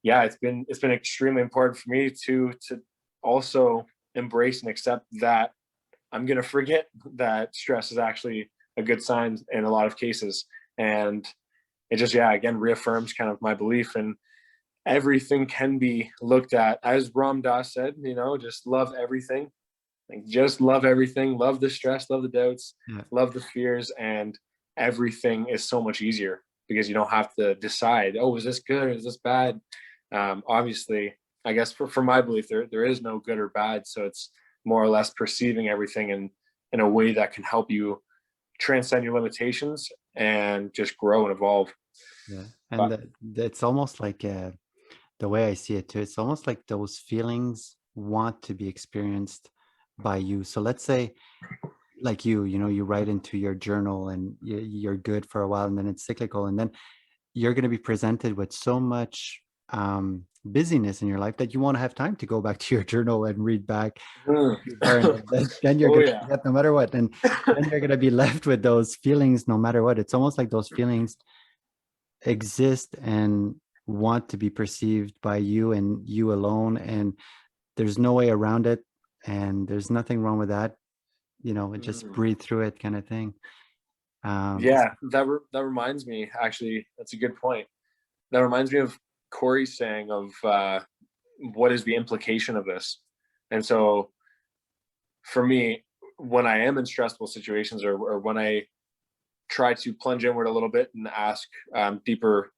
Speaker 2: yeah, it's been extremely important for me to also embrace and accept that I'm going to forget that stress is actually a good sign in a lot of cases. And it just, yeah, again, reaffirms kind of my belief in everything can be looked at, as Ram Dass said, just love everything. Like, just love everything, love the stress, love the doubts,
Speaker 1: Yeah.
Speaker 2: love the fears, and everything is so much easier because you don't have to decide, oh, is this good or is this bad? Obviously, I guess for my belief, there is no good or bad. So it's more or less perceiving everything in a way that can help you transcend your limitations and just grow and evolve.
Speaker 1: Yeah. And
Speaker 2: But
Speaker 1: it's almost like the way I see it too, it's almost like those feelings want to be experienced by you. So let's say, like you write into your journal and you're good for a while, and then it's cyclical, and then you're going to be presented with so much busyness in your life that you won't have time to go back to your journal and read back
Speaker 2: mm.
Speaker 1: what you've learned. And then you're
Speaker 2: Oh
Speaker 1: going to
Speaker 2: yeah.
Speaker 1: forget no matter what. And then you're going to be left with those feelings no matter what. It's almost like those feelings exist and want to be perceived by you and you alone. And there's no way around it. And there's nothing wrong with that. Just
Speaker 2: Mm.
Speaker 1: breathe through it kind of thing.
Speaker 2: Yeah, that reminds me. Actually, that's a good point. That reminds me of Corey's saying of what is the implication of this. And so for me, when I am in stressful situations, or when I try to plunge inward a little bit and ask deeper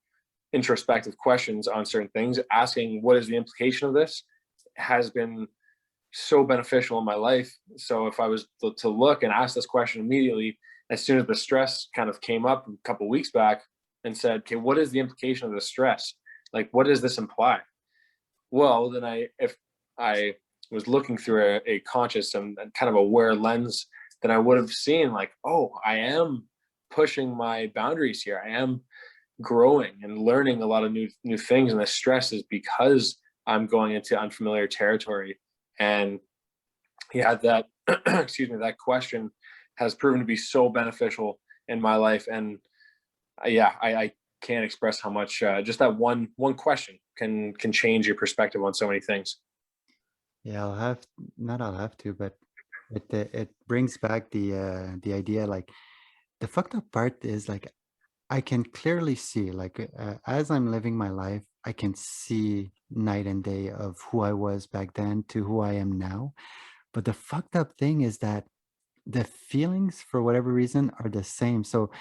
Speaker 2: introspective questions on certain things, asking what is the implication of this has been so beneficial in my life. So if I was to look and ask this question immediately, as soon as the stress kind of came up a couple of weeks back, and said, okay, what is the implication of the stress? Like, what does this imply? Well, then if I was looking through a conscious and kind of aware lens, then I would have seen like, oh, I am pushing my boundaries here. I am growing and learning a lot of new things, and the stress is because I'm going into unfamiliar territory. And yeah, that excuse me, that question has proven to be so beneficial in my life. And yeah, I can't express how much just that one question can change your perspective on so many things.
Speaker 1: Yeah, I'll have to, but it brings back the idea, like the fucked up part is like I can clearly see, like as I'm living my life, I can see night and day of who I was back then to who I am now. But the fucked up thing is that the feelings for whatever reason are the same. So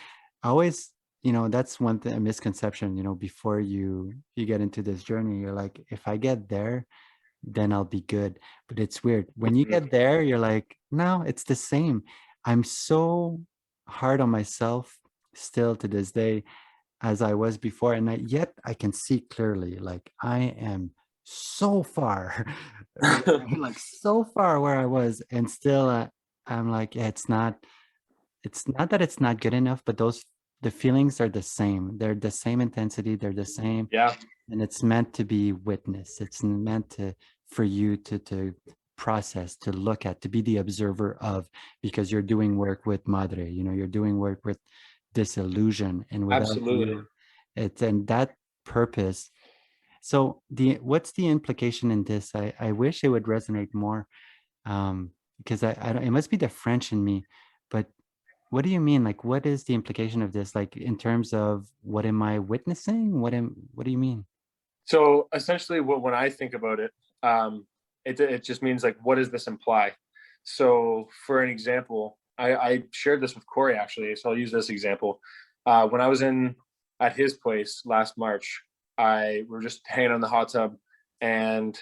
Speaker 1: I always, that's one thing, a misconception, before you get into this journey, you're like, if I get there, then I'll be good. But it's weird. When you
Speaker 2: Mhm.
Speaker 1: get there, you're like, no, it's the same. I'm so hard on myself still to this day as I was before. And yet I can see clearly, like I am so far, like so far where I was. And still I'm like, yeah, it's not that it's not good enough, but those the feelings are the same. They're the same intensity. They're the same,
Speaker 2: Yeah,
Speaker 1: and it's meant to be witnessed. It's meant to for you to process, to look at, to be the observer of, because you're doing work with madre. You know, you're doing work with this illusion, and without
Speaker 2: absolutely.
Speaker 1: you, it's and that purpose. So the what's the implication in this? I wish it would resonate more, because it must be the French in me, but what do you mean? Like, what is the implication of this? Like, in terms of what am I witnessing? What do you mean?
Speaker 2: So essentially, when I think about it, it just means like, what does this imply? So for an example, I shared this with Corey actually, so I'll use this example. When I was in at his place last March, I were just hanging on the hot tub, and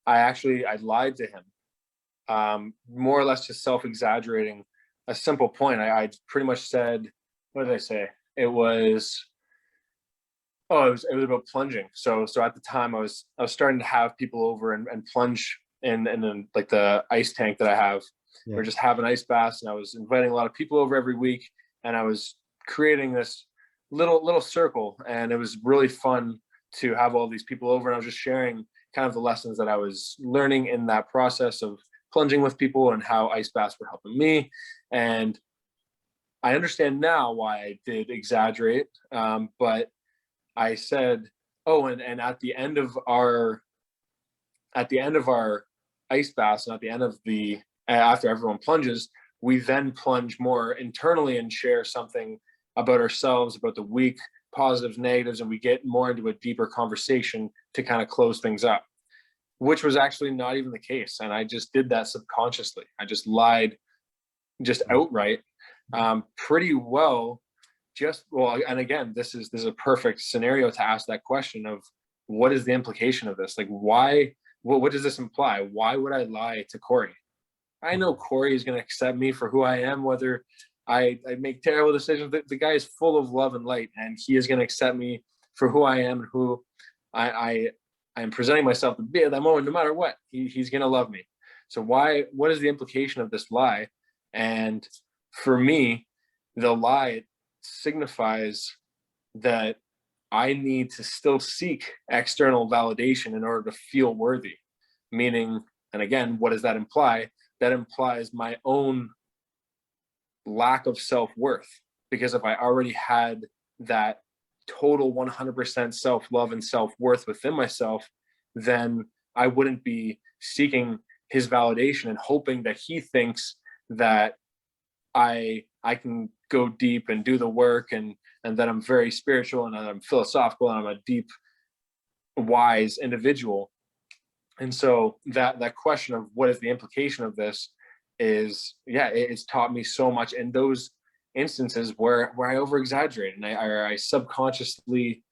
Speaker 2: I lied to him, more or less just self exaggerating a simple point. I pretty much said, what did I say? It was it was about plunging. So at the time I was starting to have people over and plunge in like the ice tank that I have.
Speaker 1: Yeah.
Speaker 2: We're just having ice baths, and I was inviting a lot of people over every week, and I was creating this little circle, and it was really fun to have all these people over, and I was just sharing kind of the lessons that I was learning in that process of plunging with people and how ice baths were helping me. And I understand now why I did exaggerate, but I said, "Oh, and at the end of our ice baths, and at the end of the after everyone plunges, we then plunge more internally and share something about ourselves, about the week, positives, negatives, and we get more into a deeper conversation to kind of close things up." Which was actually not even the case, and I just did that subconsciously. I just lied, just outright, pretty well, just well. And again, this is a perfect scenario to ask that question of, what is the implication of this? Like, why, what does this imply? Why would I lie to Corey? I know Corey is going to accept me for who I am, whether I make terrible decisions. The guy is full of love and light, and he is going to accept me for who I am and who I am presenting myself to be at that moment. No matter what, he's going to love me. So what is the implication of this lie? And for me, the lie signifies that I need to still seek external validation in order to feel worthy. Meaning, and again, what does that imply? That implies my own lack of self-worth. Because if I already had that total 100% self-love and self-worth within myself, then I wouldn't be seeking his validation and hoping that he thinks that I can go deep and do the work, and that I'm very spiritual and that I'm philosophical and I'm a deep, wise individual. And so that question of what is the implication of this is, yeah, it's taught me so much in those instances where I over exaggerate and I subconsciously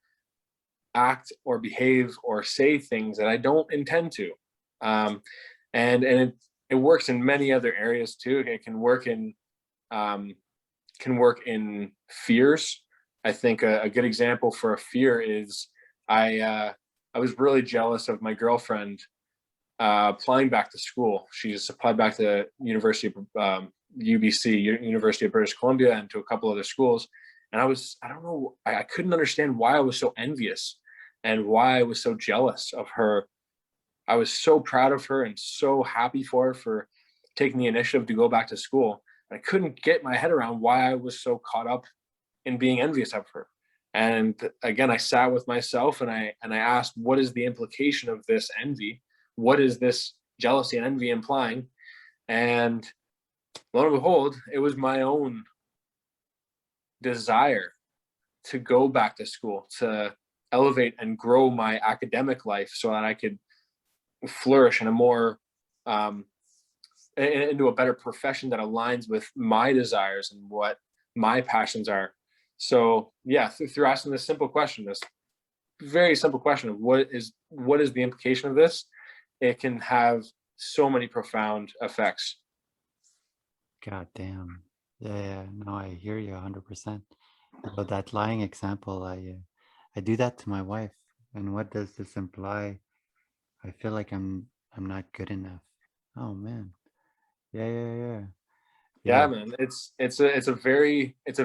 Speaker 2: act or behave or say things that I don't intend to. And it works in many other areas too. It um, can work in fears. I think a good example for a fear is I was really jealous of my girlfriend applying back to school. She's applied back to University of UBC, University of British Columbia, and to a couple other schools. And I don't know, I couldn't understand why I was so envious and why I was so jealous of her. I was so proud of her and so happy for her for taking the initiative to go back to school. I couldn't get my head around why I was so caught up in being envious of her. And again, I sat with myself and I asked, what is the implication of this envy? What is this jealousy and envy implying? And lo and behold, it was my own desire to go back to school, to elevate and grow my academic life so that I could flourish in a more into a better profession that aligns with my desires and what my passions are. So yeah, through asking this simple question, this very simple question of what is the implication of this, it can have so many profound effects.
Speaker 1: God damn. Yeah, yeah. No, I hear you 100%. But that lying example, I do that to my wife. And what does this imply? I feel like I'm not good enough. Oh man. Yeah, yeah, yeah.
Speaker 2: Yeah,
Speaker 1: Yeah.
Speaker 2: man. It's a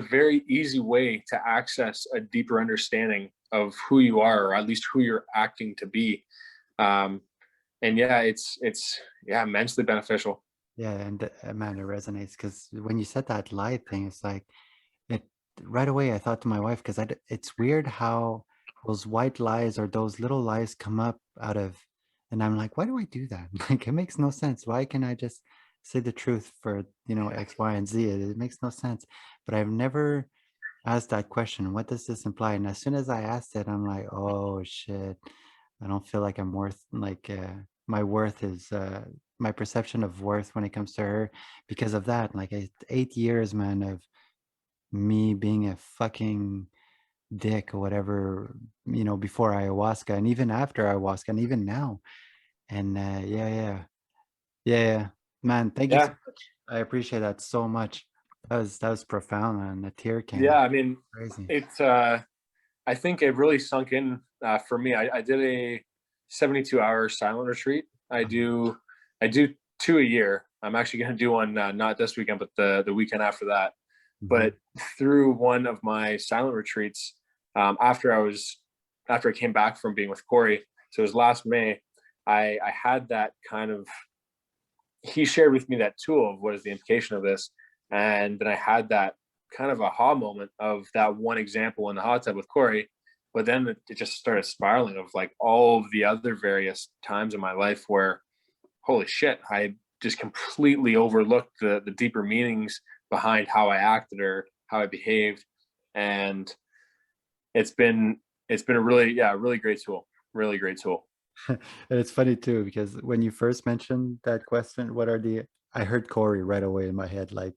Speaker 2: very easy way to access a deeper understanding of who you are, or at least who you're acting to be. Um, and yeah, it's yeah, immensely beneficial.
Speaker 1: Yeah, and man, it resonates because when you said that lie thing, it's like it right away. I thought to my wife because it's weird how those white lies or those little lies come up out of, and I'm like, why do I do that? Like, it makes no sense. Why can I just say the truth for, X, Y, and Z? It makes no sense. But I've never asked that question. What does this imply? And as soon as I asked it, I'm like, oh shit. I don't feel like I'm worth like my worth is my perception of worth when it comes to her because of that. Like 8 years, man, of me being a fucking dick or whatever, before ayahuasca and even after ayahuasca and even now. And yeah. Man, thank you so
Speaker 2: Yeah,
Speaker 1: much. I appreciate that so much. That was profound, and a tear
Speaker 2: yeah.
Speaker 1: came.
Speaker 2: I mean,
Speaker 1: Crazy.
Speaker 2: it's I think it really sunk in for me. I did a 72-hour silent retreat. I do two a year. I'm actually going to do one not this weekend, but the weekend after that.
Speaker 1: Mm-hmm.
Speaker 2: But through one of my silent retreats, after I came back from being with Corey, so it was last May. I had that kind of, he shared with me that tool of what is the implication of this, and then I had that kind of aha moment of that one example in the hot tub with Corey. But then it just started spiraling of like all of the other various times in my life where, holy shit, I just completely overlooked the deeper meanings behind how I acted or how I behaved. And it's been a really, yeah, really great tool. Really great tool.
Speaker 1: And it's funny too because when you first mentioned that question, I heard Corey right away in my head. Like,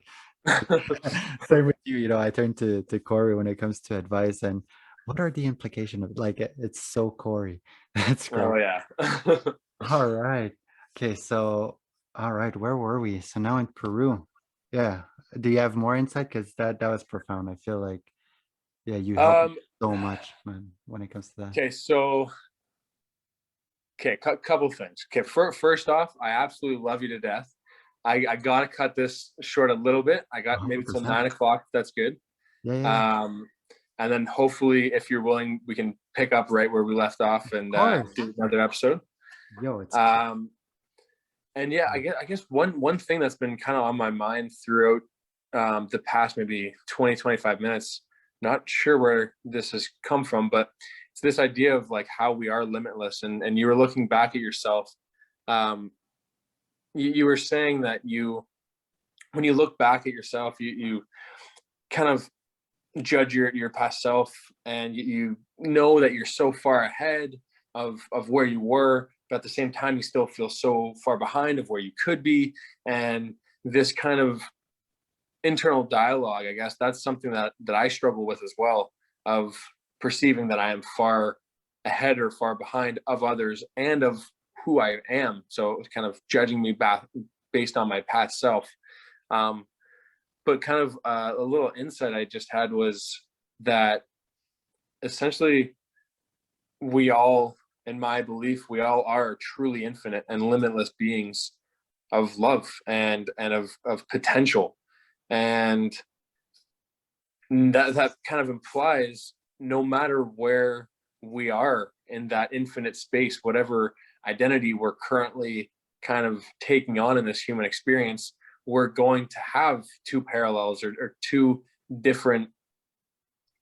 Speaker 1: same with you. I turn to Corey when it comes to advice. And what are the implication of, like, it's so Corey. That's
Speaker 2: Oh
Speaker 1: great.
Speaker 2: yeah.
Speaker 1: All right. Okay, so all right, where were we? So now in Peru. Yeah. Do you have more insight? Because that was profound. I feel like, yeah, you helped me
Speaker 2: um
Speaker 1: so much, man, when it comes to that.
Speaker 2: okay, so okay, couple things. Okay, first off, I absolutely love you to death. I gotta cut this short a little bit. I got maybe till
Speaker 1: 100%.
Speaker 2: 9 o'clock. That's good.
Speaker 1: Yeah.
Speaker 2: Um, and then hopefully, if you're willing, we can pick up right where we left off
Speaker 1: Of
Speaker 2: and
Speaker 1: course.
Speaker 2: do another episode.
Speaker 1: Yo, it's
Speaker 2: Um, and yeah, I guess one thing that's been kind of on my mind throughout the past maybe 20-25 minutes. Not sure where this has come from, but it's this idea of like how we are limitless. And you were looking back at yourself. Um, you were saying that when you look back at yourself, you kind of judge your past self, and you know that you're so far ahead of where you were, but at the same time you still feel so far behind of where you could be. And this kind of internal dialogue, I guess that's something that I struggle with as well, of perceiving that I am far ahead or far behind of others and of who I am. So it's kind of judging me back based on my past self. um, but kind of a little insight I just had was that essentially we all, in my belief, we all are truly infinite and limitless beings of love and of potential. And that kind of implies no matter where we are in that infinite space, whatever identity we're currently kind of taking on in this human experience, we're going to have two parallels, or two different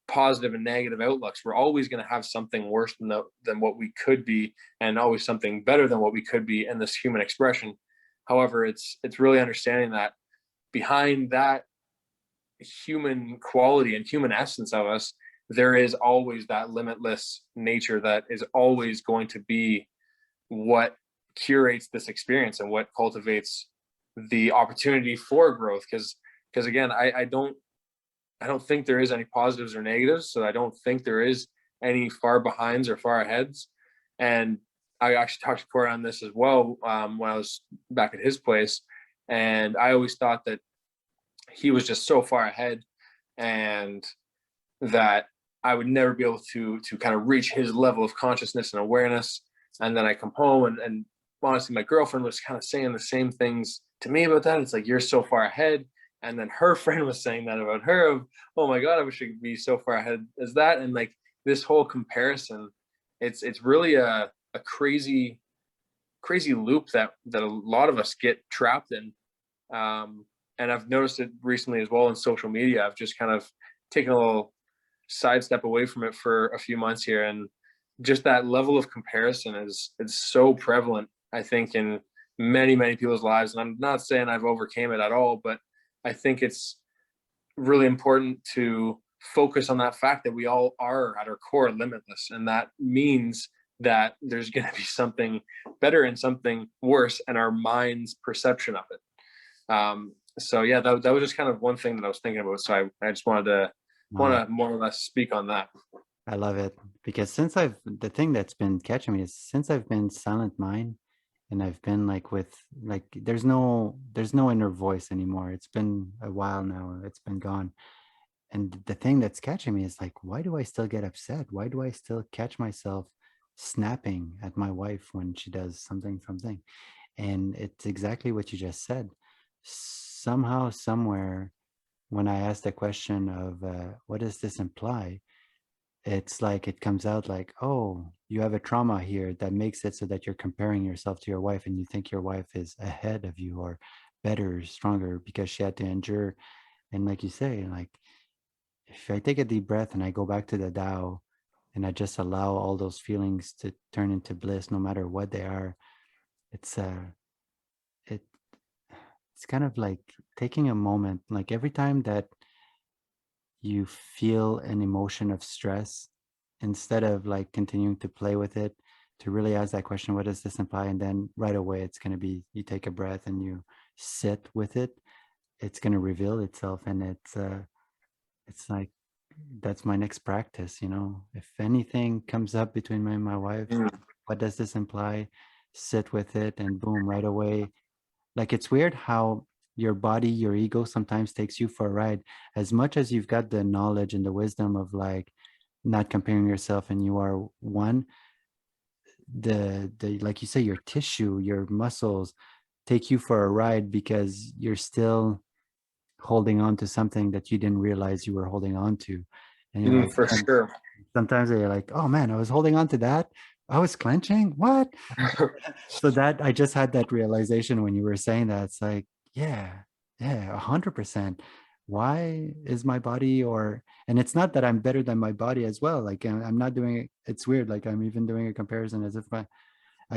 Speaker 2: positive and negative outlooks. We're always going to have something worse than what we could be, and always something better than what we could be in this human expression. However, it's really understanding that behind that human quality and human essence of us, there is always that limitless nature that is always going to be what curates this experience and what cultivates the opportunity for growth. Because again, I don't think there is any positives or negatives, so I don't think there is any far behinds or far aheads. And I actually talked to Corey on this as well, when I was back at his place, and I always thought that he was just so far ahead, and that I would never be able to kind of reach his level of consciousness and awareness. And then I come home, and honestly, my girlfriend was kind of saying the same things to me about that. It's like, you're so far ahead. And then her friend was saying that about her of, oh my God, I wish I could be so far ahead as that. And like this whole comparison, it's really a crazy loop that a lot of us get trapped in. And I've noticed it recently as well in social media. I've just kind of taken a little sidestep away from it for a few months here, and just that level of comparison is so prevalent, I think, in many people's lives. And I'm not saying I've overcame it at all, but I think it's really important to focus on that fact that we all are at our core limitless, and that means that there's going to be something better and something worse in our mind's perception of it. So yeah, that was just kind of one thing that I was thinking about. So I just wanted to
Speaker 1: Wow.
Speaker 2: more or less speak on that.
Speaker 1: I love it because the thing that's been catching me is since I've been silent mind and I've been like with like there's no inner voice anymore. It's been a while now. It's been gone. And the thing that's catching me is like, why do I still get upset? Why do I still catch myself snapping at my wife when she does something? And it's exactly what you just said. Somehow, somewhere, when I ask the question of what does this imply, it's like it comes out like, oh, you have a trauma here that makes it so that you're comparing yourself to your wife and you think your wife is ahead of you or better, stronger because she had to endure. And like you say, like if I take a deep breath and I go back to the Tao and I just allow all those feelings to turn into bliss, no matter what they are, it's it it's kind of like taking a moment, like every time that you feel an emotion of stress, instead of like continuing to play with it, to really ask that question, what does this imply? And then right away, it's going to be you take a breath and you sit with it. It's going to reveal itself, and it's like that's my next practice. You know, if anything comes up between me and my wife,
Speaker 2: Mm.
Speaker 1: what does this imply? Sit with it, and boom, right away. Like it's weird how your body, your ego sometimes takes you for a ride. As much as you've got the knowledge and the wisdom of like not comparing yourself and you are one, the like you say, your tissue, your muscles take you for a ride because you're still holding on to something that you didn't realize you were holding on to. And you're like,
Speaker 2: For
Speaker 1: and
Speaker 2: sure.
Speaker 1: sometimes you're like, oh man, I was holding on to that. I was clenching. What? So that I just had that realization when you were saying that. It's like, yeah, yeah, 100%. Why is my body or and it's not that I'm better than my body as well. Like I'm not doing it. It's weird. Like I'm even doing a comparison as if I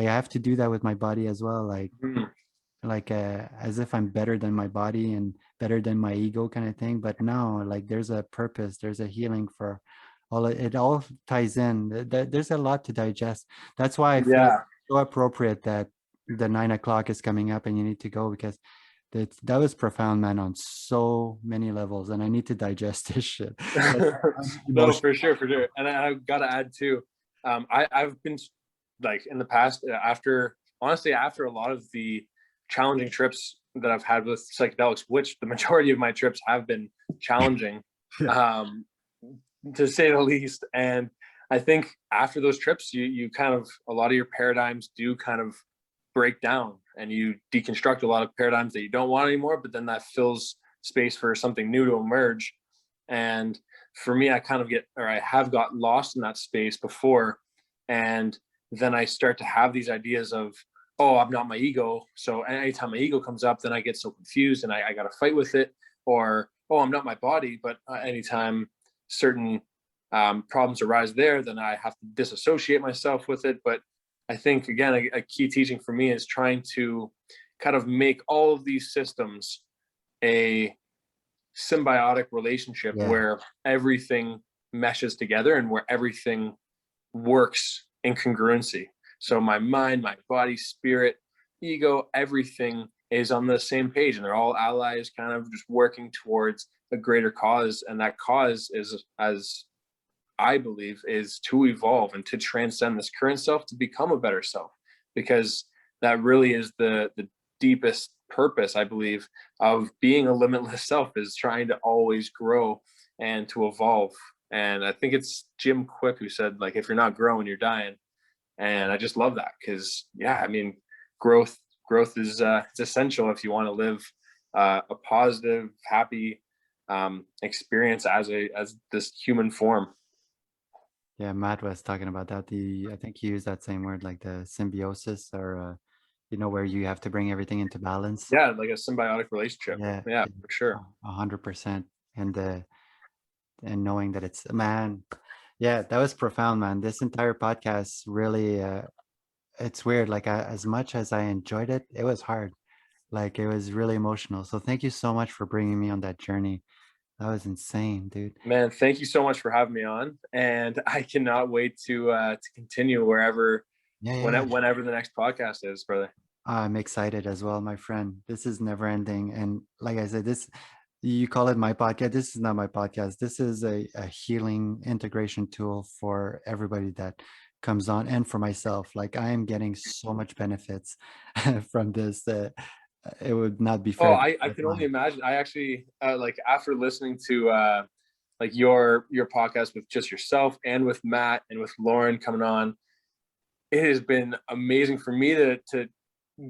Speaker 1: have to do that with my body as well.
Speaker 2: Mm.
Speaker 1: Like as if I'm better than my body and better than my ego kind of thing. But no, like there's a purpose, there's a healing for all it all ties in. There's a lot to digest. That's why I feel
Speaker 2: Yeah.
Speaker 1: so appropriate that the 9 o'clock is coming up and you need to go because that was profound, man, on so many levels, and I need to digest this shit. Like I'm
Speaker 2: No,
Speaker 1: emotional.
Speaker 2: for sure, for sure. And I've got to add too. I've been like in the past, after honestly, after a lot of the challenging trips that I've had with psychedelics, which the majority of my trips have been challenging,
Speaker 1: Yeah.
Speaker 2: um, to say the least. And I think after those trips, you kind of a lot of your paradigms do kind of break down, and you deconstruct a lot of paradigms that you don't want anymore. But then that fills space for something new to emerge. And for me, I have got lost in that space before. And then I start to have these ideas of, oh, I'm not my ego. So anytime my ego comes up, then I get so confused and I got to fight with it. Or, oh, I'm not my body. But anytime certain problems arise there, then I have to disassociate myself with it. But I think, again, a key teaching for me is trying to kind of make all of these systems a symbiotic relationship
Speaker 1: Yeah.
Speaker 2: where everything meshes together and where everything works in congruency. So my mind, my body, spirit, ego, everything is on the same page, and they're all allies kind of just working towards a greater cause. And that cause is, as I believe, is to evolve and to transcend this current self to become a better self, because that really is the deepest purpose, I believe, of being a limitless self, is trying to always grow and to evolve. And I think it's Jim Quick who said, like, if you're not growing, you're dying. And I just love that because, yeah, I mean, growth is it's essential if you want to live a positive, happy experience as this human form.
Speaker 1: Yeah, Matt was talking about that. I think he used that same word, like the symbiosis, or where you have to bring everything into balance.
Speaker 2: Yeah, like a symbiotic relationship.
Speaker 1: Yeah,
Speaker 2: Yeah,
Speaker 1: yeah,
Speaker 2: for sure.
Speaker 1: 100%. And knowing that it's, man, yeah, that was profound, man. This entire podcast really, it's weird. Like as much as I enjoyed it, it was hard. Like it was really emotional. So thank you so much for bringing me on that journey. That was insane, dude.
Speaker 2: Man, thank you so much for having me on, and I cannot wait to continue
Speaker 1: Yeah, yeah.
Speaker 2: whenever the next podcast is, brother.
Speaker 1: I'm excited as well, my friend. This is never ending. And like I said, you call it my podcast. This is not my podcast. This is a healing integration tool for everybody that comes on, and for myself. Like I am getting so much benefits from this that it would not be
Speaker 2: Oh,
Speaker 1: fair to
Speaker 2: I
Speaker 1: give
Speaker 2: can only
Speaker 1: mine.
Speaker 2: imagine. I actually like after listening to like your podcast with just yourself and with Matt and with Lauren coming on, it has been amazing for me to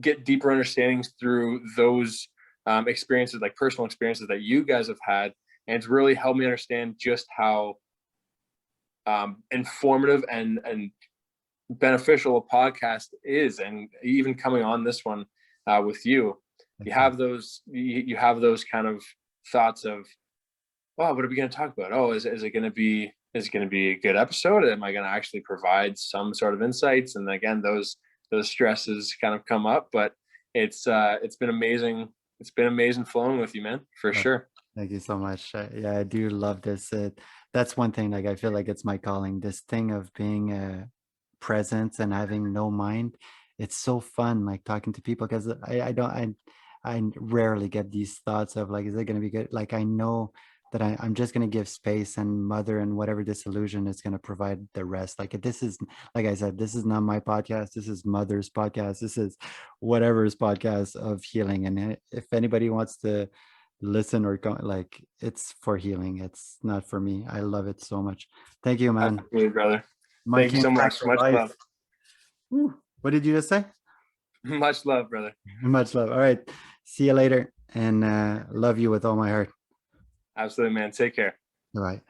Speaker 2: get deeper understandings through those experiences, like personal experiences that you guys have had, and it's really helped me understand just how informative and beneficial a podcast is. And even coming on this one with you,
Speaker 1: Thank you.
Speaker 2: you have those kind of thoughts of, wow, what are we going to talk about? Oh, is it going to be a good episode? Am I going to actually provide some sort of insights? And again, those stresses kind of come up, but it's been amazing. It's been amazing flowing with you, man, for
Speaker 1: Uh,
Speaker 2: sure.
Speaker 1: Thank you so much. Yeah, I do love this. That's one thing. Like I feel like it's my calling. This thing of being present and having no mind. It's so fun, like talking to people, because I don't I rarely get these thoughts of like, is it going to be good? Like I know that I'm just going to give space, and mother and whatever disillusion is going to provide the rest. Like this is, like I said, this is not my podcast. This is mother's podcast. This is whatever's podcast of healing. And if anybody wants to listen or go, like it's for healing, it's not for me. I love it so much. Thank you, man.
Speaker 2: Absolutely, brother. Thank you
Speaker 1: Monkey and
Speaker 2: so
Speaker 1: Frank
Speaker 2: much.
Speaker 1: for
Speaker 2: Much
Speaker 1: life.
Speaker 2: love.
Speaker 1: Woo. What did you just say?
Speaker 2: Much love, brother.
Speaker 1: Much love. All right, see you later, and love you with all my heart.
Speaker 2: Absolutely, man. Take care.
Speaker 1: All right.